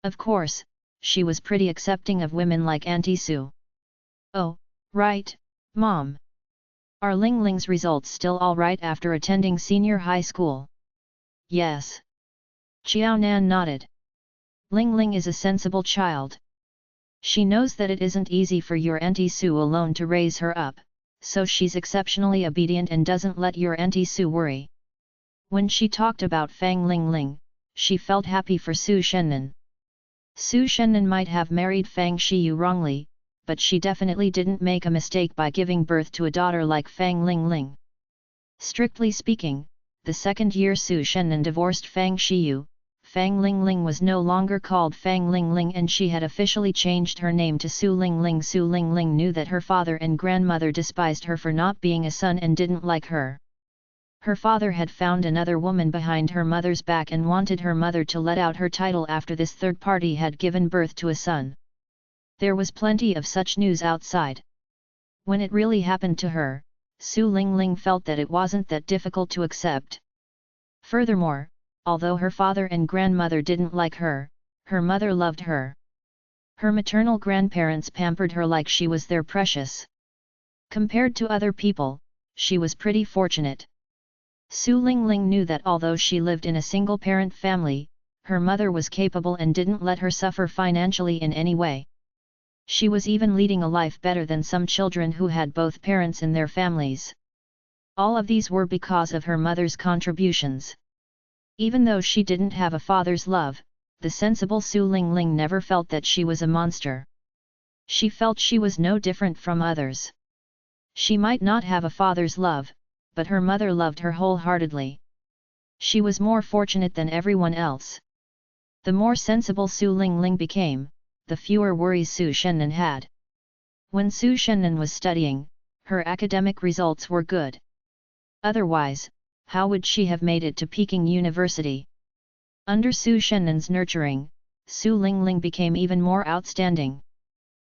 Speaker 1: Of course, she was pretty accepting of women like Auntie Su. Oh, right, Mom. Are Ling Ling's results still all right after attending senior high school? Yes. Xiao Nan nodded. Ling Ling is a sensible child. She knows that it isn't easy for your Auntie Su alone to raise her up, so she's exceptionally obedient and doesn't let your Auntie Su worry. When she talked about Fang Ling Ling, she felt happy for Su Shennan. Su Shennan might have married Fang Shiyu wrongly, but she definitely didn't make a mistake by giving birth to a daughter like Fang Ling Ling. Strictly speaking, the second year Su Shennan divorced Fang Shiyu, Fang Ling Ling was no longer called Fang Ling Ling and she had officially changed her name to Su Ling Ling. Su Ling Ling knew that her father and grandmother despised her for not being a son and didn't like her. Her father had found another woman behind her mother's back and wanted her mother to let out her title after this third party had given birth to a son. There was plenty of such news outside. When it really happened to her, Su Ling Ling felt that it wasn't that difficult to accept. Furthermore, although her father and grandmother didn't like her, her mother loved her. Her maternal grandparents pampered her like she was their precious. Compared to other people, she was pretty fortunate. Su Ling Ling knew that although she lived in a single-parent family, her mother was capable and didn't let her suffer financially in any way. She was even leading a life better than some children who had both parents in their families. All of these were because of her mother's contributions. Even though she didn't have a father's love, the sensible Su Ling Ling never felt that she was a monster. She felt she was no different from others. She might not have a father's love, but her mother loved her wholeheartedly. She was more fortunate than everyone else. The more sensible Su Ling Ling became, the fewer worries Su Shennan had. When Su Shennan was studying, her academic results were good. Otherwise, how would she have made it to Peking University? Under Su Shennan's nurturing, Su Ling Ling became even more outstanding.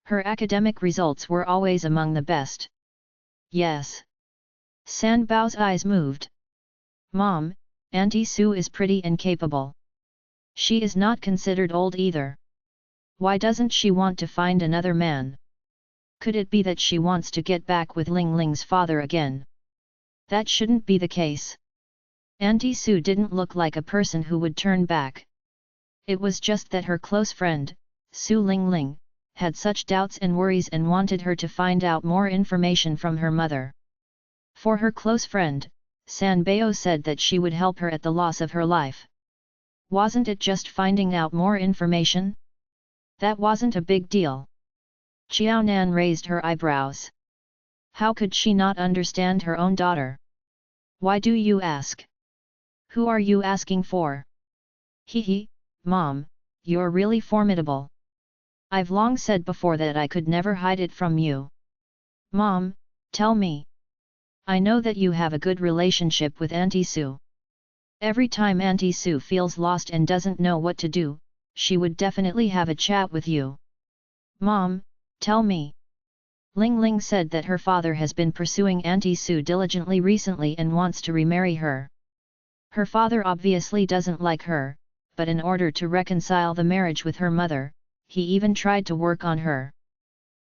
Speaker 1: Her academic results were always among the best. Yes. San Bao's eyes moved. Mom, Auntie Su is pretty and capable. She is not considered old either. Why doesn't she want to find another man? Could it be that she wants to get back with Ling Ling's father again? That shouldn't be the case. Auntie Su didn't look like a person who would turn back. It was just that her close friend, Su Ling Ling, had such doubts and worries and wanted her to find out more information from her mother. For her close friend, San Bao said that she would help her at the loss of her life. Wasn't it just finding out more information? That wasn't a big deal. Xiao Nan raised her eyebrows. How could she not understand her own daughter? Why do you ask? Who are you asking for? Hee, Mom, you're really formidable. I've long said before that I could never hide it from you. Mom, tell me. I know that you have a good relationship with Auntie Su. Every time Auntie Su feels lost and doesn't know what to do, she would definitely have a chat with you. Mom, tell me. Ling Ling said that her father has been pursuing Auntie Su diligently recently and wants to remarry her. Her father obviously doesn't like her, but in order to reconcile the marriage with her mother, he even tried to work on her.